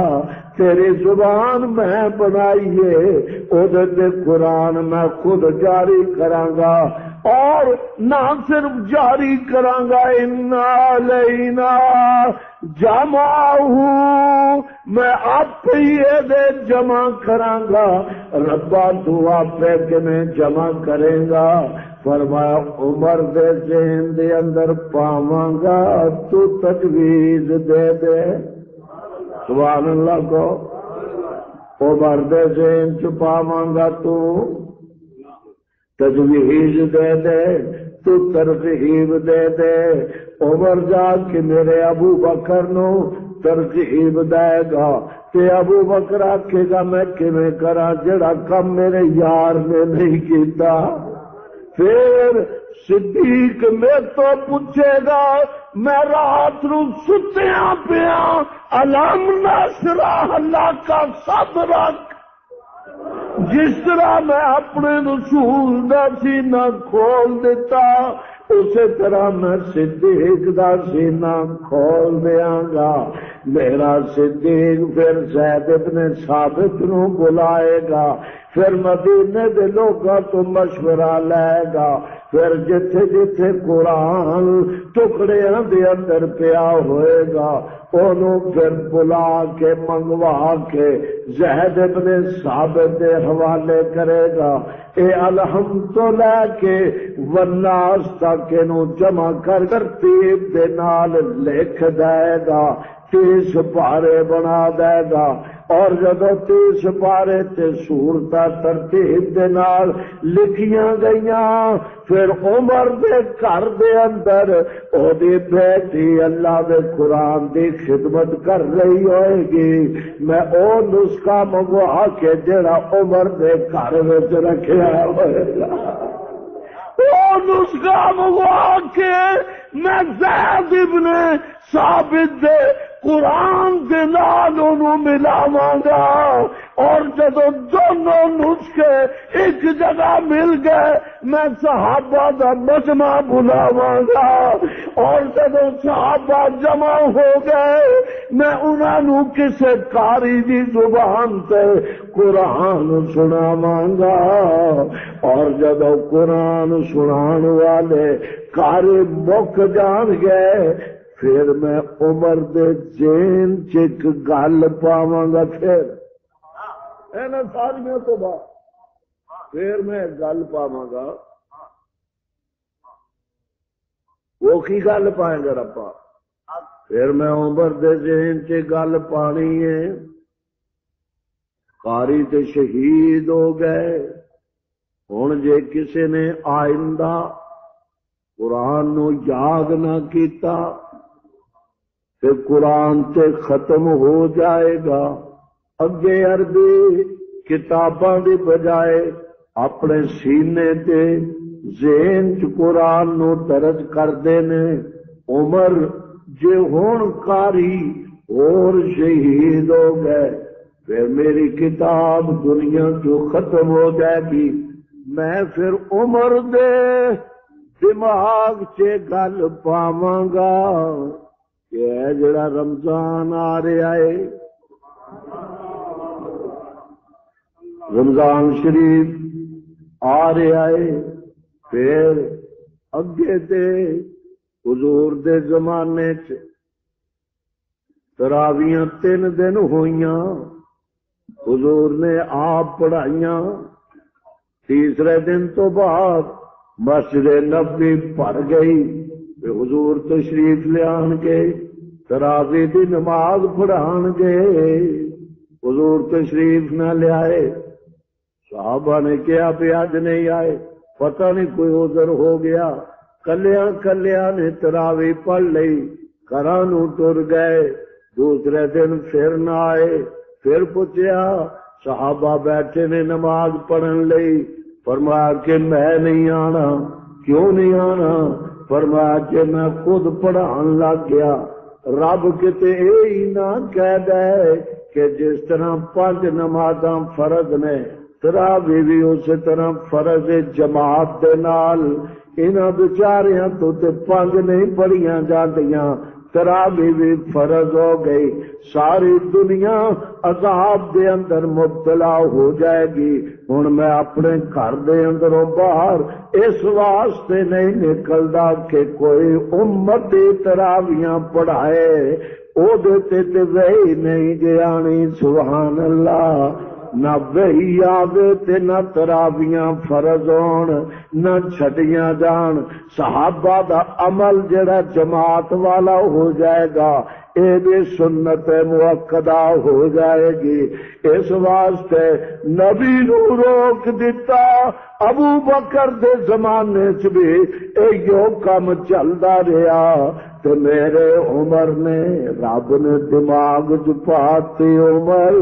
تیری زبان میں بنائیے اودے تے قرآن میں خود جاری کراں گا، اور نہ صرف جاری کراں گا انا علینا جمعہ، میں آپ ہی دے جمع کراں گا. ربا تو آپ کے میں جمع کرے گا. فرمایا عمر دے ذہن دے اندر پاواں گا تو تجویز دے دے. سبحان اللہ کو. عمر دے ذہن چ پاواں گا تو تجویز دے دے، تو ترغیب دے دے. عمر جا کے میرے ابو بکر نو ترغیب دے گا، تے ابو بکر آکھے گا میں کیویں کراں جڑا کم میرے یار نے نہیں کیتا. پھر صدیق میں تو پوچھے گا میں رات نو ستیاں پیاں علام ناشرح اللہ کا صدرک، جس طرح میں اپنے رسول دا سینہ کھول دیتا اسی طرح میں صدیق دا سینہ کھول دیاں گا. میرا صدیق پھر زید بن ثابت نو بلائے گا، پھر مدینے دے لوگاں تو مشورہ لے گا، پھر جتھے جتھے قرآن ٹکڑیاں دے اندر پیا ہوئے گا انہوں پھر بلا کے منگوا کے زید بن ثابت دے حوالے کرے گا. اے الحمد تو لے کے والناس تک انہوں جمع کر ترتیب دے نال لکھ دے گا. 30 پارے بنا دے گا، اور جدو 30 پارے تے سورتاں ترتیب دے نال لکھیاں گئیاں، پھر عمر دے گھر دے اندر او دی بیٹی اللہ دے قرآن دی خدمت کر رہی ہوئے گی، میں او نسخہ منگوا کے جڑا عمر دے گھر وچ رکھیا ہوئے گا، او نسخہ منگوا کے میں زید ابن ثابت دے قرآن دے نال انہوں ملاواں گا، اور جدو دونوں نسخے ایک جگہ مل گئے میں صحابہ دا مجمع بلاواں گا، اور جدو صحابہ جمع ہو گئے میں انہوں کسے قاری دی زبان تے قرآن سناواں گا، اور جدو قرآن سنان والے قاری مک جان گئے پھر میں عمر دے جین چک گل پاواں گا، پھر اینا ساریاں تو بعد پھر میں گل پاواں گا، وہ کی گل پائیں گا ربا، پھر میں عمر دے جین چ گل پانی ہے، قاری تے شہید ہو گئے، ہن جے کسی نے آئندہ قرآن نو یاد نہ کیتا کہ قرآن تے ختم ہو جائے گا، اگے عربی کتاباں دی بجائے اپنے سینے تے ذہن چ قرآن نو درج کردے نے، عمر جے ہون قاری اور شہید ہو گئے پھر میری کتاب دنیا جو ختم ہو جائے گی، میں پھر عمر دے دماغ چ گل پاواں گا کہ اے جڑا رمضان آ رہا ہے، رمضان شریف آ رہا ہے، پھر اگے تے حضور دے زمانے چ تراویاں 3 دن ہوئیاں، حضور نے آپ پڑھائیاں، تیسرے دن تو بعد مسجد نبوی بھر گئی، حضور تشریف لے آن کے تراوی دی نماز پڑھان گے، حضور تشریف نہ لے آئے، صحابہ نے کیا بھی اج نہیں آئے، پتہ نہیں کوئی عذر ہو گیا، کلیاں نے تراوی پڑھ لئی، گھراں نوں ٹر گئے، دوسرے دن پھر نہ آئے، پھر پوچھا، صحابہ بیٹھے نے نماز پڑھن لئی، فرمایا کہ میں نہیں آنا، کیوں نہیں آنا؟ فرمایا کہ میں خود پڑھان لگ گیا، رب کتے ہی نہ کہہ دے کہ جس طرح 5 نمازاں فرض نے تراوی بھی اسی طرح فرض جماعت دے نال، انہاں بیچاریاں تو تے 5 نہیں پڑھیاں جاندیاں، تراوی بھی فرض ہو گئی، ساری دنیا عذاب دے اندر مبتلا ہو جائے گی، ہن میں اپنے گھر دے اندروں باہر اس واسطے نہیں نکلدا کہ کوئی امتی تراویاں پڑھائے، او دے تے وہی نہیں گیانی، سبحان اللہ، نہ وہی آوے تے نہ تراویاں فرض ہون، نہ چھڈیاں جان، صحابہ دا عمل جڑا جماعت والا ہو جائے گا، اے بھی سنت مؤکدہ ہو جائے گی، اس واسطے نبی نو روک دیتا، ابو بکر دے زمانے چ بھی ایو کم چلدا رہا، تو میرے عمر نے رب نے دماغ چاتی، عمر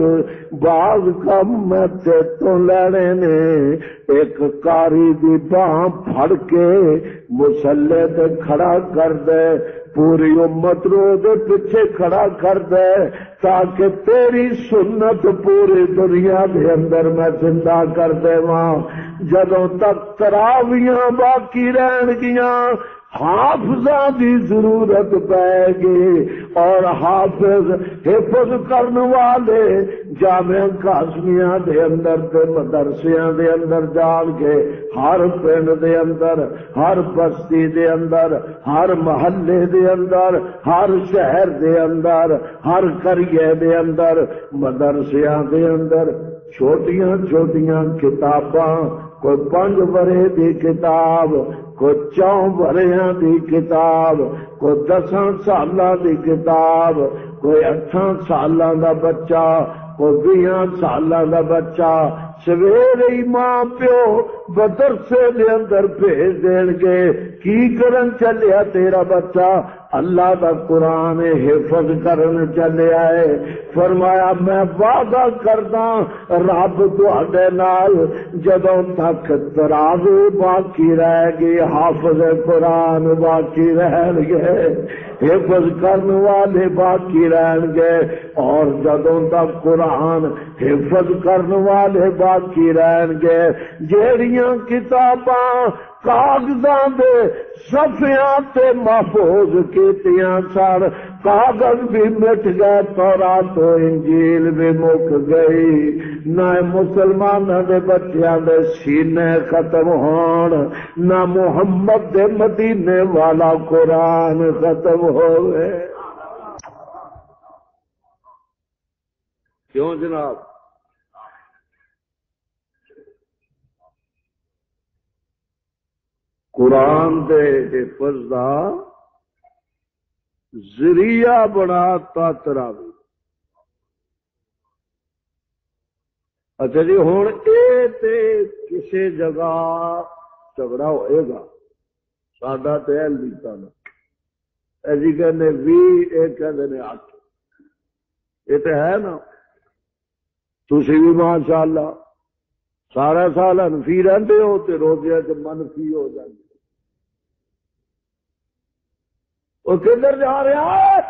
بعض کم میں تے تو لینے نے، ایک قاری دی باہ پھڑ کے مصلے تے کھڑا کر دے، پوری امت رو دے پیچھے کھڑا کر دے، تاکہ تیری سنت پوری دنیا دے اندر میں زندہ کر دے ماں، جدوں تک تراویاں باقی رہن گیاں حافظاں دی ضرورت پائے گی، اور حافظ حفظ کرنے والے جامع قاسمیاں دے اندر تے مدرسیاں دے اندر جان کے ہر پنڈ دے اندر، ہر بستی دے اندر، ہر محلے دے اندر، ہر شہر دے اندر، ہر قریے دے اندر، مدرسیاں دے اندر چھوٹیاں چھوٹیاں کتاباں کوئی 5 برے دی کتاب، کوئی 4 بریاں دی کتاب، کوئی 10 سالاں دی کتاب، کوئی 8 سالاں دا بچہ، کوئی 20 سالاں دا بچہ سویرے ہی ماں پیو مدرسے دے اندر بھیج دین گے۔ کی کرن چلیا تیرا بچہ؟ اللہ دا قرآن حفظ کرن چلیا ہے۔ فرمایا میں وعدہ کردا رب تہاڈے نال جدوں تک تراوی باقی رہ گئی، حافظ قرآن باقی رہن گے، حفظ کرن والے باقی رہن گے، اور جدوں تک قرآن حفظ کرن والے باقی رہن گے، جیڑیاں کتاباں کاغذاں دے صفحیاں تے محفوظ کیتیاں سن، کاغذ بھی مٹ گئے، تورات و انجیل بھی مک گئی، نہ مسلماناں دے بچیاں دے سینے ختم ہون، نہ محمد دے مدینے والا قرآن ختم ہوئے۔ کیوں جناب؟ قرآن دے حفظ دا ذریعہ بناتا تراوی۔ اچھا جی، ہوں یہ کسی جگہ جھگڑا ہوئے گا، ساڈا تو ہے لیتا نا، جی کہنے 20، یہ کہتے ہیں 8، یہ تو ہے نا۔ تسی بھی ماشاء اللہ سارا سال انفی رہتے ہو تو روزے چ منفی ہو جاتے۔ وہ کدھر جا رہا ہے؟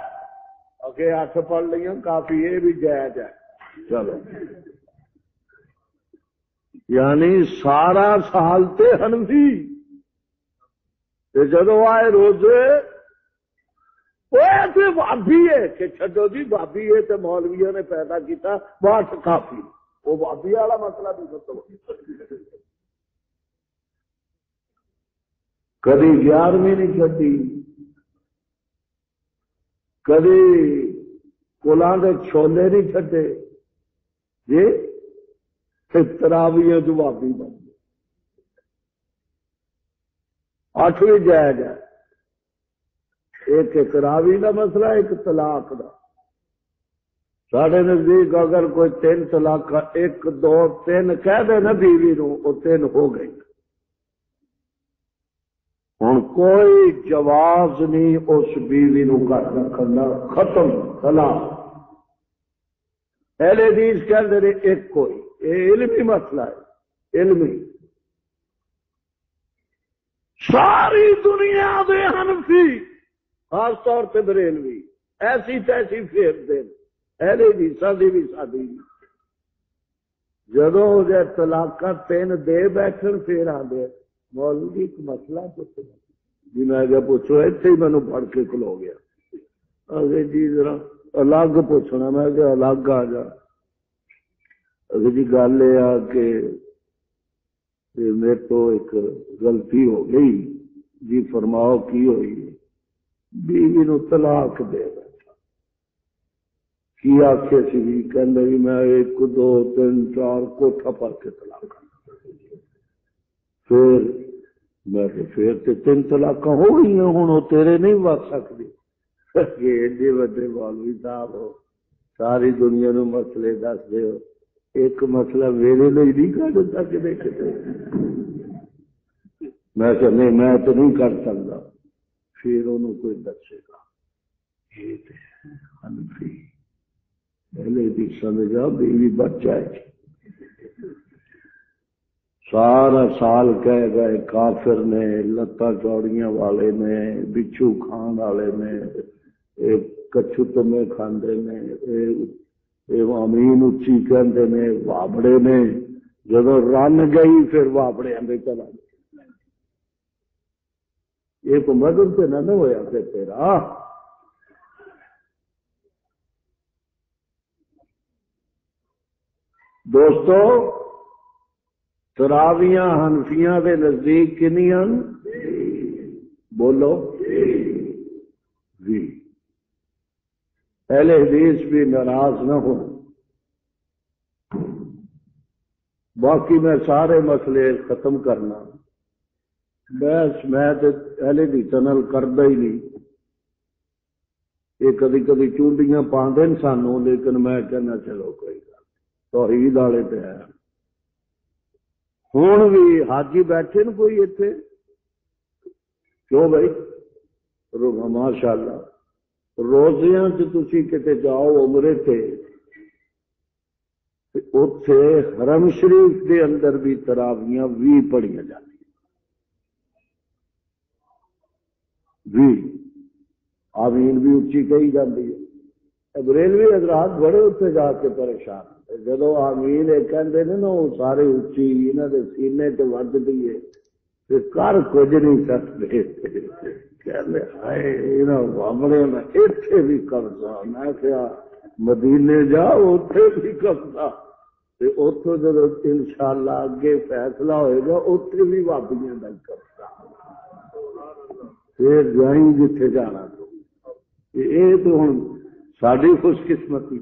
اگے 8 پڑھ لیا کافی، یہ بھی جائز ہے، چلو۔ یعنی سارا سال تے حنفی، جدو آئے روزے وہ بھابی ہے کہ چھڈو جی بھابی ہے تو مولویوں نے پیدا کیتا بس کافی، وہ بھابی والا مسئلہ بھی ختم۔ کدی 11ویں نہیں چڈی، کدی کلاں دے چھولے نہیں چھڈے جی، تراویح جو بھابی بن گئے۔ 8ویں جائز ہے، ایک تراویح کا مسئلہ، ایک طلاق کا۔ ساڈے نزدیک اگر کوئی 3 طلاق 1 2 3 کہہ دے نا بیوی نو، وہ 3 ہو گئی۔ ہوں کوئی جواز نہیں اس بیوی نو گھر رکھنا، ختم طلاق۔ اہل حدیث کہتے ہیں ایک کوئی، یہ علمی مسئلہ ہے، علمی۔ ساری دنیا دے حنفی، خاص طور پہ بریلوی، ایسی تیسی پھیر دیں، اہل حدیثاں دی بھی سادی بھی، جدوں جے طلاق 3 دے بیٹھن پھر آدھے مولوی ایک مسئلہ پوچھنا جی، میں کیا پوچھو، اتنے ہی مینوں پڑھ کے کھلو گیا، اگے جی ذرا الگ پوچھنا، میں کہ الگ آ جا۔ اگے جی گل یہ کہ میرے تو ایک غلطی ہو گئی جی، فرماؤ کی ہوئی؟ بیوی نو طلاق دے بیٹھا، کی آخے سی بھی کہنے بھی میں 1 2 3 4 کوٹھا پڑھ کے طلاق، پھر میں پھر 3 طلاق ہو گئی ہیں، ہوں وہ تیرے نہیں بچ سکتی۔ ایڈے وڈے مولوی صاحب ہو، ساری دنیا نو مسئلے دس دے ہو، ایک مسئلہ میرے لیے نہیں کر سکتے کتے؟ میں کہ نہیں، میں تو نہیں کر سکتا۔ پھر انہوں کوئی دسے گا، یہ حنفی پہلے بھی سمجھا بیوی بچ جائے گی۔ سارا سال کہہ گئے کافر نے، لتاں چوڑیاں والے نے، بچھو کھان والے نے، کچھو تمے کھاندے نے، امین اچھی کہندے نے، وابڑے نے، جدو رن گئی پھر وابڑے اندر چلا گئے۔ یہ کو مدد سے نہ ہویا پھر تیرا۔ دوستو تراویاں حنفیاں دے نزدیک کنیاں؟ بولو جی۔ اہل حدیث بھی ناراض نہ ہو، باقی میں سارے مسئلے ختم کرنا بس میں اہل حدیثاں نال کردا ہی نہیں. یہ کدی کدی چونڈیاں پاندے سانوں لیکن میں کہنا چلو کوئی گل توحید والے تے ہے. ہوں بھی حاجی بیٹھے نا کوئی اتنے کیوں بھائی ماشاء اللہ روزیاں تسی کتے جاؤ عمرے تے اتے حرم شریف کے اندر بھی تراویاں 20 پڑھیاں جاتی 20 آمین بھی اچھی کہی جاتی ہے. بریلوی حضرات بڑے اتنے جا کے پریشان جدو آمین کہتے ہیں نا وہ سارے اچھی انہوں نے سینے سے ودتی ہے کر کچھ نہیں سکتے کہتے ہائے اپنے میں اتنے بھی قبضہ میں کیا مدینے جا اتے بھی قبضہ اتوں جب انشاءاللہ اگے فیصلہ ہوئے گا اتنے بھی بابیاں کا قبضہ پھر جائیں جتھے جانا تو یہ تو ہوں ساری خوش قسمتی.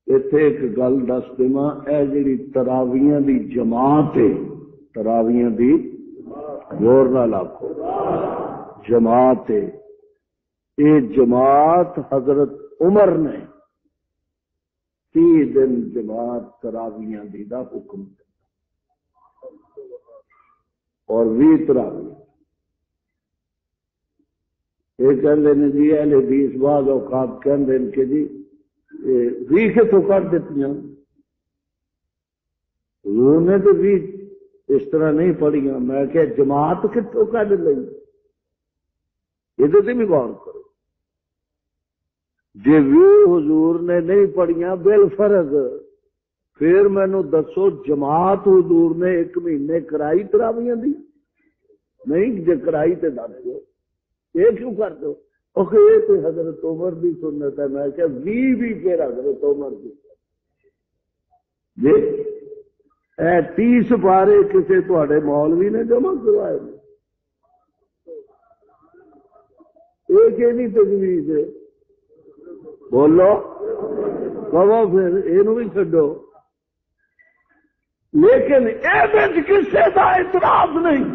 اتے ایک گل دس دما اے جڑی تراویاں دی جماعت ہے تراویاں دی زور نال آکھو جماعت ہے. یہ جماعت حضرت عمر نے 30 دن جماعت تراویاں دی دا حکم اور 20 تراویاں. یہ کہتے ہیں جی اہل حدیث بعض اوقات کہتے ہیں کہ جی 20 کتوں کر دیتی حضور نے تو 20 اس طرح نہیں پڑھیاں. میں کہ جماعت کتوں کر لی یہ بھی غور کرو. جی 20 حضور نے نہیں پڑھیاں بالفرض پھر مینو دسو جماعت حضور نے 1 مہینے کرائی تراویاں دی نہیں جی کرائی تو دس دو یہ کیوں کر دو یہ تو حضرت عمر کی سنت ہے. میں کہ 20 بھی پھر حضرت عمر کی جی 30 پارے کسی تے مولوی نے جمع کروائے یہ کہ تجویز ہے بولو کہو پھر یہ بھی چڈو. لیکن یہ کسی کا اعتراض نہیں.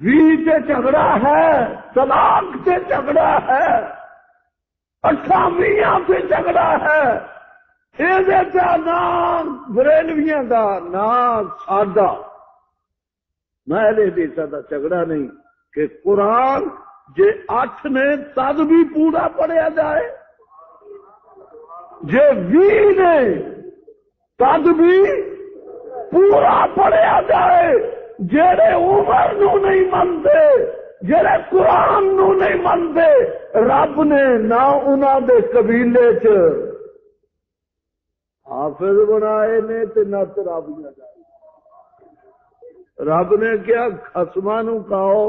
20 سے جھگڑا ہے طلاق سے جھگڑا ہے 28 سے جھگڑا ہے. یہ نام بریلویاں دا نام سادہ نہ حدیثاں دا جھگڑا نہیں کہ قرآن جے 8 نے تد بھی پورا پڑھیا جائے جے 20 نے تد بھی پورا پڑھیا جائے. جڑے عمر نو نہیں منتے جڑے قرآن نو نہیں منتے رب نے نہ انہاں دے قبیلے چ حافظ بنائے نے تے نہ تراویاں جائے. رب نے کیا خصماں نو کہو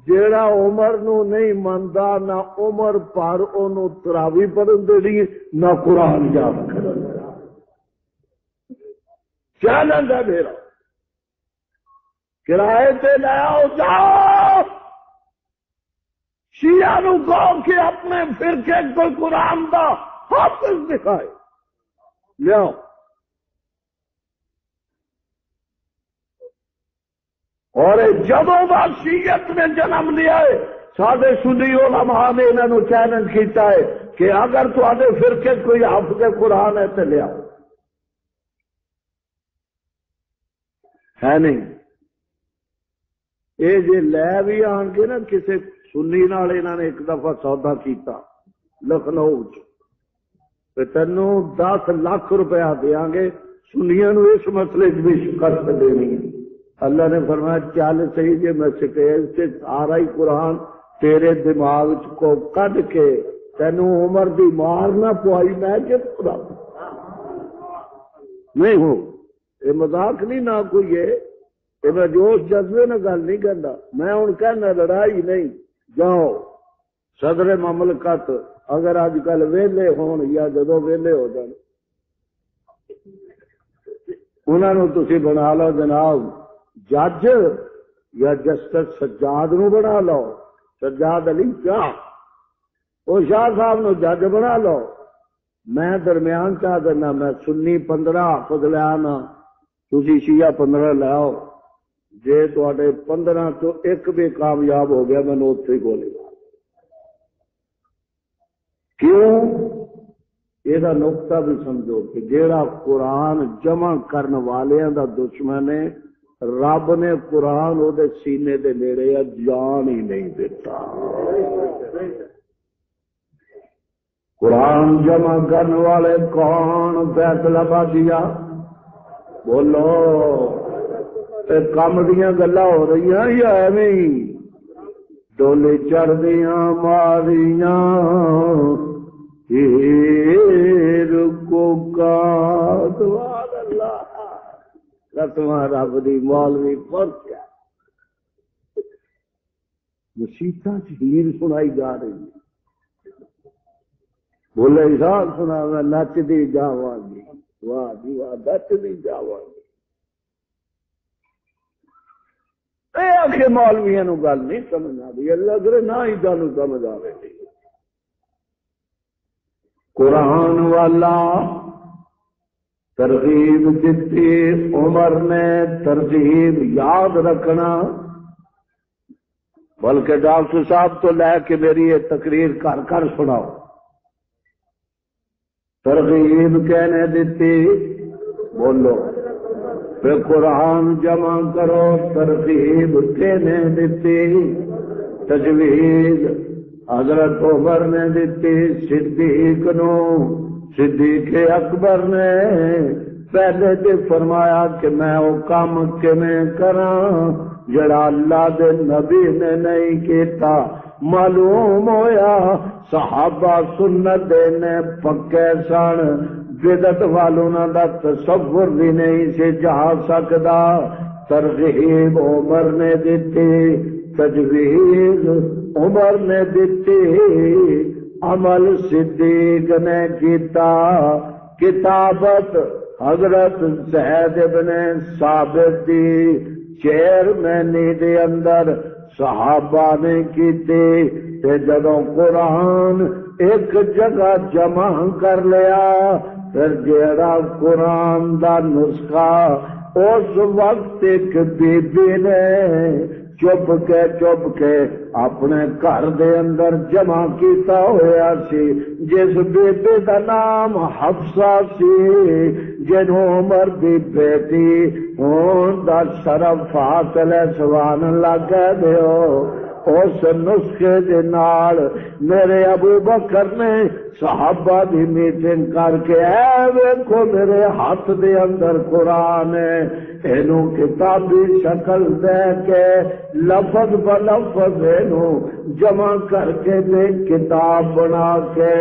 جیڑا عمر نو نہیں مندا نہ عمر پر اونوں تراوی پڑھن دینی نہ قرآن یاد کرن. چیلنج ہے میرا کرائے تے لے آؤ جاؤ شیعہ نو کہو کہ اپنے فرقے کوئی قرآن دا حافظ دکھائے لیاؤ. اور جدوں دا شیعت نے جنم لیا ہے سارے سنی علماء نے انہوں چیلنج کیتا ہے کہ اگر تھوڑے فرقے کوئی حافظ قرآن ہے تو لیاؤ. ہے نہیں یہ جی لے بھی آن کے نا کسی سنی نال انہوں نے ایک دفعہ سودا کیتا لکھنؤ تینوں 10 لاکھ روپیہ دیا گے سنیاں نو اس مسئلے بھی شکست دینی. اللہ نے فرمایا چل صحیح جی میں سٹیج سے سارا ہی قرآن تیرے دماغ کو کڈ کے تینوں عمر دی مار نہ پوائی میں کہ نہیں ہو یہ مذاق نہیں نہ کوئی ہے یہ میں جوش جذبے نہ گل نہیں کرتا. میں ہوں کہنا لڑائی نہیں جاؤ صدر مملکت اگر اج کل ویلے ہون یا جدو ویلے ہو جان انہوں تسی بنا لو جناب جج یا جسٹس سجاد نو بنا لو سجاد علی شاہ وہ شاہ صاحب نو جج بنا لو میں درمیان چاہ دینا، میں سنی 15 حافظ لے آنا، تسی شیعہ 15 لے آؤ، جے تواڈے 15 چوں ایک بھی کامیاب ہو گیا میں اوتھے ہی گولی مار۔ کیوں؟ یہ نقطہ بھی سمجھو کہ جیڑا قرآن جمع کرنے والوں دا دشمن ہے، رب نے قرآن وہ سینے دے نیڑے جان ہی نہیں دیتا۔ قرآن جمع کرنے والے کون؟ فیصلہ بادیا بولو، کم دیا گلا ہو رہی ہیں یا ایویں ڈولے چڑھ دیا ماریاں ہیر کو سبحان اللہ، قسم رب دی مولوی پہنچا مسیطا ہیر سنائی جا رہی ہے، بولے حساب سنا میں نچتی جاواں گی، واہ جی واہ نچتی جاواں گی۔ آخر مولویا نو گل نہیں سمجھ آ رہی، اللہ کرے نہ ہی تمہیں سمجھ آ رہی۔ قرآن والا ترغیب دیتی، عمر نے ترغیب یاد رکھنا، بلکہ ڈاکٹر صاحب تو لے کے میری یہ تقریر کر کر سناؤ۔ ترغیب کہنے دیتی، بولو پھر قرآن جمع کرو، ترغیب کہنے دیتی، تجویز حضرت عمر نے دیتی، صدیق نو، صدیق اکبر نے پہلے تو فرمایا کہ میں وہ کام کیویں کراں جڑا اللہ دے نبی نے نہیں کیتا۔ معلوم ہویا صحابہ سنت دے نے پکے سن، بدعت والوں دا تصور بھی نہیں سے جا سکدا۔ ترغیب عمر نے دیتی، تجویز عمر نے دیتی، عمل صدیق نے کیتا، کتابت حضرت زید بن ثابت دی چیئرمینی دے اندر صحابہ نے کیتی، تے جدوں قرآن ایک جگہ جمع کر لیا، پھر جیڑا قرآن دا نسخہ اس وقت ایک بی بی نے چپ کے اپنے گھر دے اندر جمع کیتا ہویا سی، جس بی بی دا نام حفصہ سی، جنہوں عمر دی بیٹی ہون دا شرف حاصل ہے، سبحان اللہ کہہ دیو۔ اس نسخے دے نال میرے ابو بکر نے صحابہ دی میٹنگ کر کے اے ویکھو میرے ہاتھ دے اندر قرآن ہے، اینو کتابی شکل دے کے لفظ بلفظ اینو جمع کر کے دے کتاب بنا کے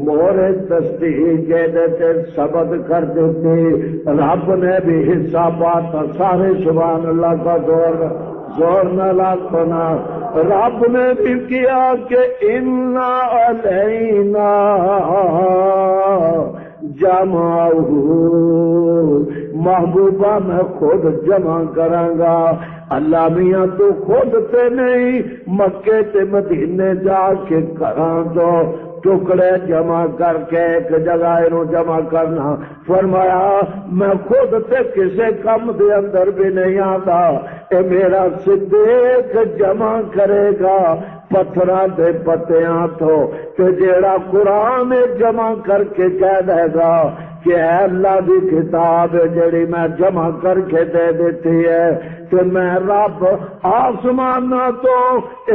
مورے تصدیق دیتے ثبت کر دیتے۔ رب نے بھی حصہ پاتا، سارے سبحان اللہ کا زور نہ لاکھنا۔ رب نے بھی کیا کہ اِنَّا عَلَيْنَا جمعہ، محبوبہ میں خود جمع کراں گا۔ اللہ میاں تو خود تے نہیں، مکے تے مدینے جا کے کراں تو ٹکڑے جمع کر کے ایک جگہ انہوں جمع کرنا۔ فرمایا میں خود تے کسے کم دے اندر بھی نہیں آتا، اے میرا صدیق جمع کرے گا پتھراں دے پتیاں تو، کہ جیڑا قرآن جمع کر کے کہہ دے گا کہ اے اللہ دی کتاب جڑی میں جمع کر کے دے دیتی ہے، کہ میں رب آسمانہ تو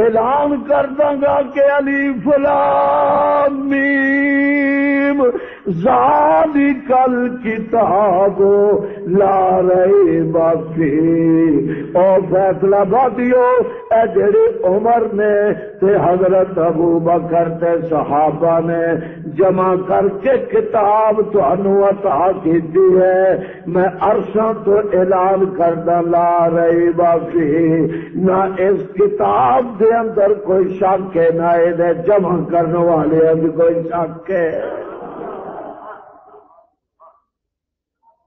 اعلان کر دوں گا کہ الف لام میم ذالک الکتاب لا ریب فیہ۔ او فیصلہ بادیو، اے جڑی عمر نے تے حضرت ابو بکر تے صحابہ نے جمع کر کے کتاب تانوں عطا کیتی ہے، میں عرشاں تو اعلان کردہ لا ریب فیہ، نہ اس کتاب دے اندر کوئی شک ہے، نہ اے جمع کرنے والے اندر کوئی شک ہے۔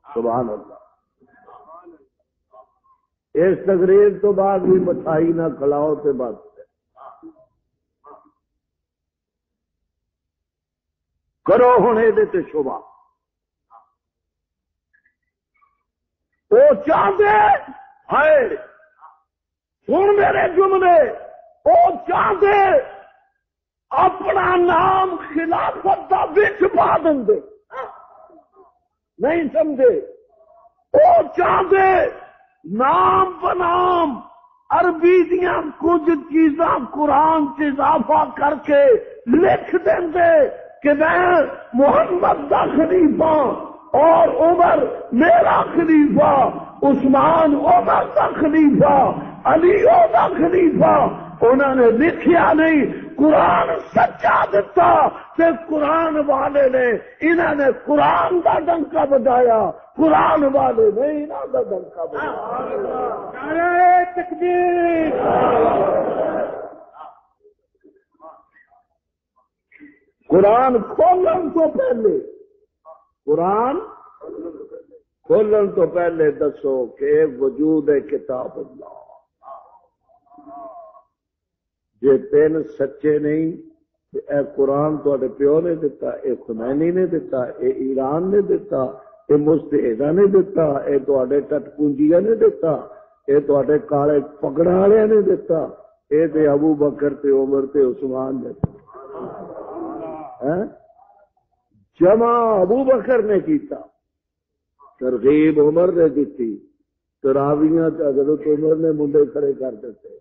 سبحان اللہ۔ اس تقریر تو بعد بھی مٹھائی نہ کھلاؤ تے بات کرو کرو ہوں یہ شبہ وہ چاہتے ہے سن میرے جملے وہ چاہتے اپنا نام خلافت کا بچ پا دیں نہیں سمجھے وہ چاہتے نام بنام عربی دیا کچھ چیزاں قرآن سے اضافہ کر کے لکھ دیں کہ میں محمد کا خلیفہ اور عمر میرا خلیفہ عثمان عمر کا خلیفہ علی کا خلیفہ انہوں نے لکھیا نہیں قرآن سچا دتا تے قرآن والے نے انہوں نے قرآن کا ڈنکا بجایا قرآن والے نے انہوں کا ڈنکا بجایا نعرہ تکبیر قرآن کھولن تو پہلے قرآن کھولن تو پہلے دسو کہ وجود ہے کتاب اللہ جے تین سچے نہیں اے قرآن تے پیو نے دتا اے خمینی نے دتا اے ایران نے دتا اے مستحدہ نے دتا اے تے ٹٹ پونجیا نے دتا اے تے کالے پگڑا والے نے دتا اے تے ابو بکر تے عمر تے عثمان نے جمع ابو بکر نے کیتا ترغیب عمر نے دیتی تراویاں حضرت عمر نے منڈے کھڑے کر دیتے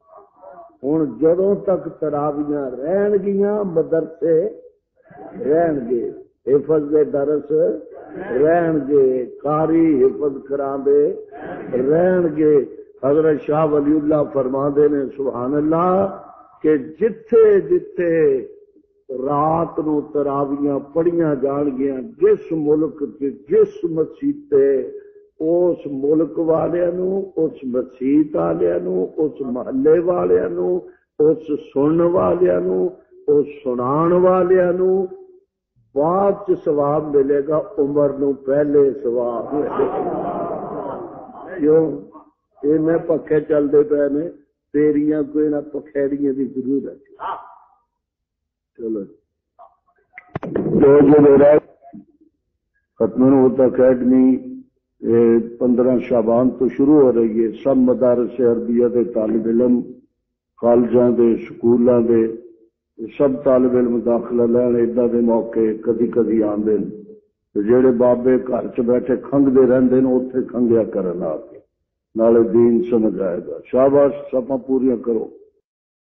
ہوں جدوں تک تراویاں رہن گیاں مدرسے رہن گے حفظ دے درس رہن گے قاری حفظ کرا دے رہن گے حضرت شاہ ولی اللہ فرما دے نے سبحان اللہ کہ جتھے جتھے رات نو تراویاں پڑھیاں جان گیا جس ملک جس مسیت اس ملک والوں اس مسیت والوں اس محلے والوں اس سنن والوں اس سنان والوں بعد ثواب ملے گا عمر نو پہلے ثواب کیوں یہ پکے چلتے پے نے تیریاں کوئی نہ پکھیڑیاں کی ضرورت چلو ختم ہوتا اکیڈمی 15 شعبان تو شروع ہو رہی ہے سب مدارس عربیہ دے طالب علم کالجاں دے سکولاں دے سب طالب علم داخلہ لین ادا دے موقع کدی کدی آندے جڑے بابے گھر چ بیٹھے کھنگدے رہندے نے اوتھے کھنگیا کرن آ کے نالے دین سمجھ آئے گا شاباش سباں پوریاں کرو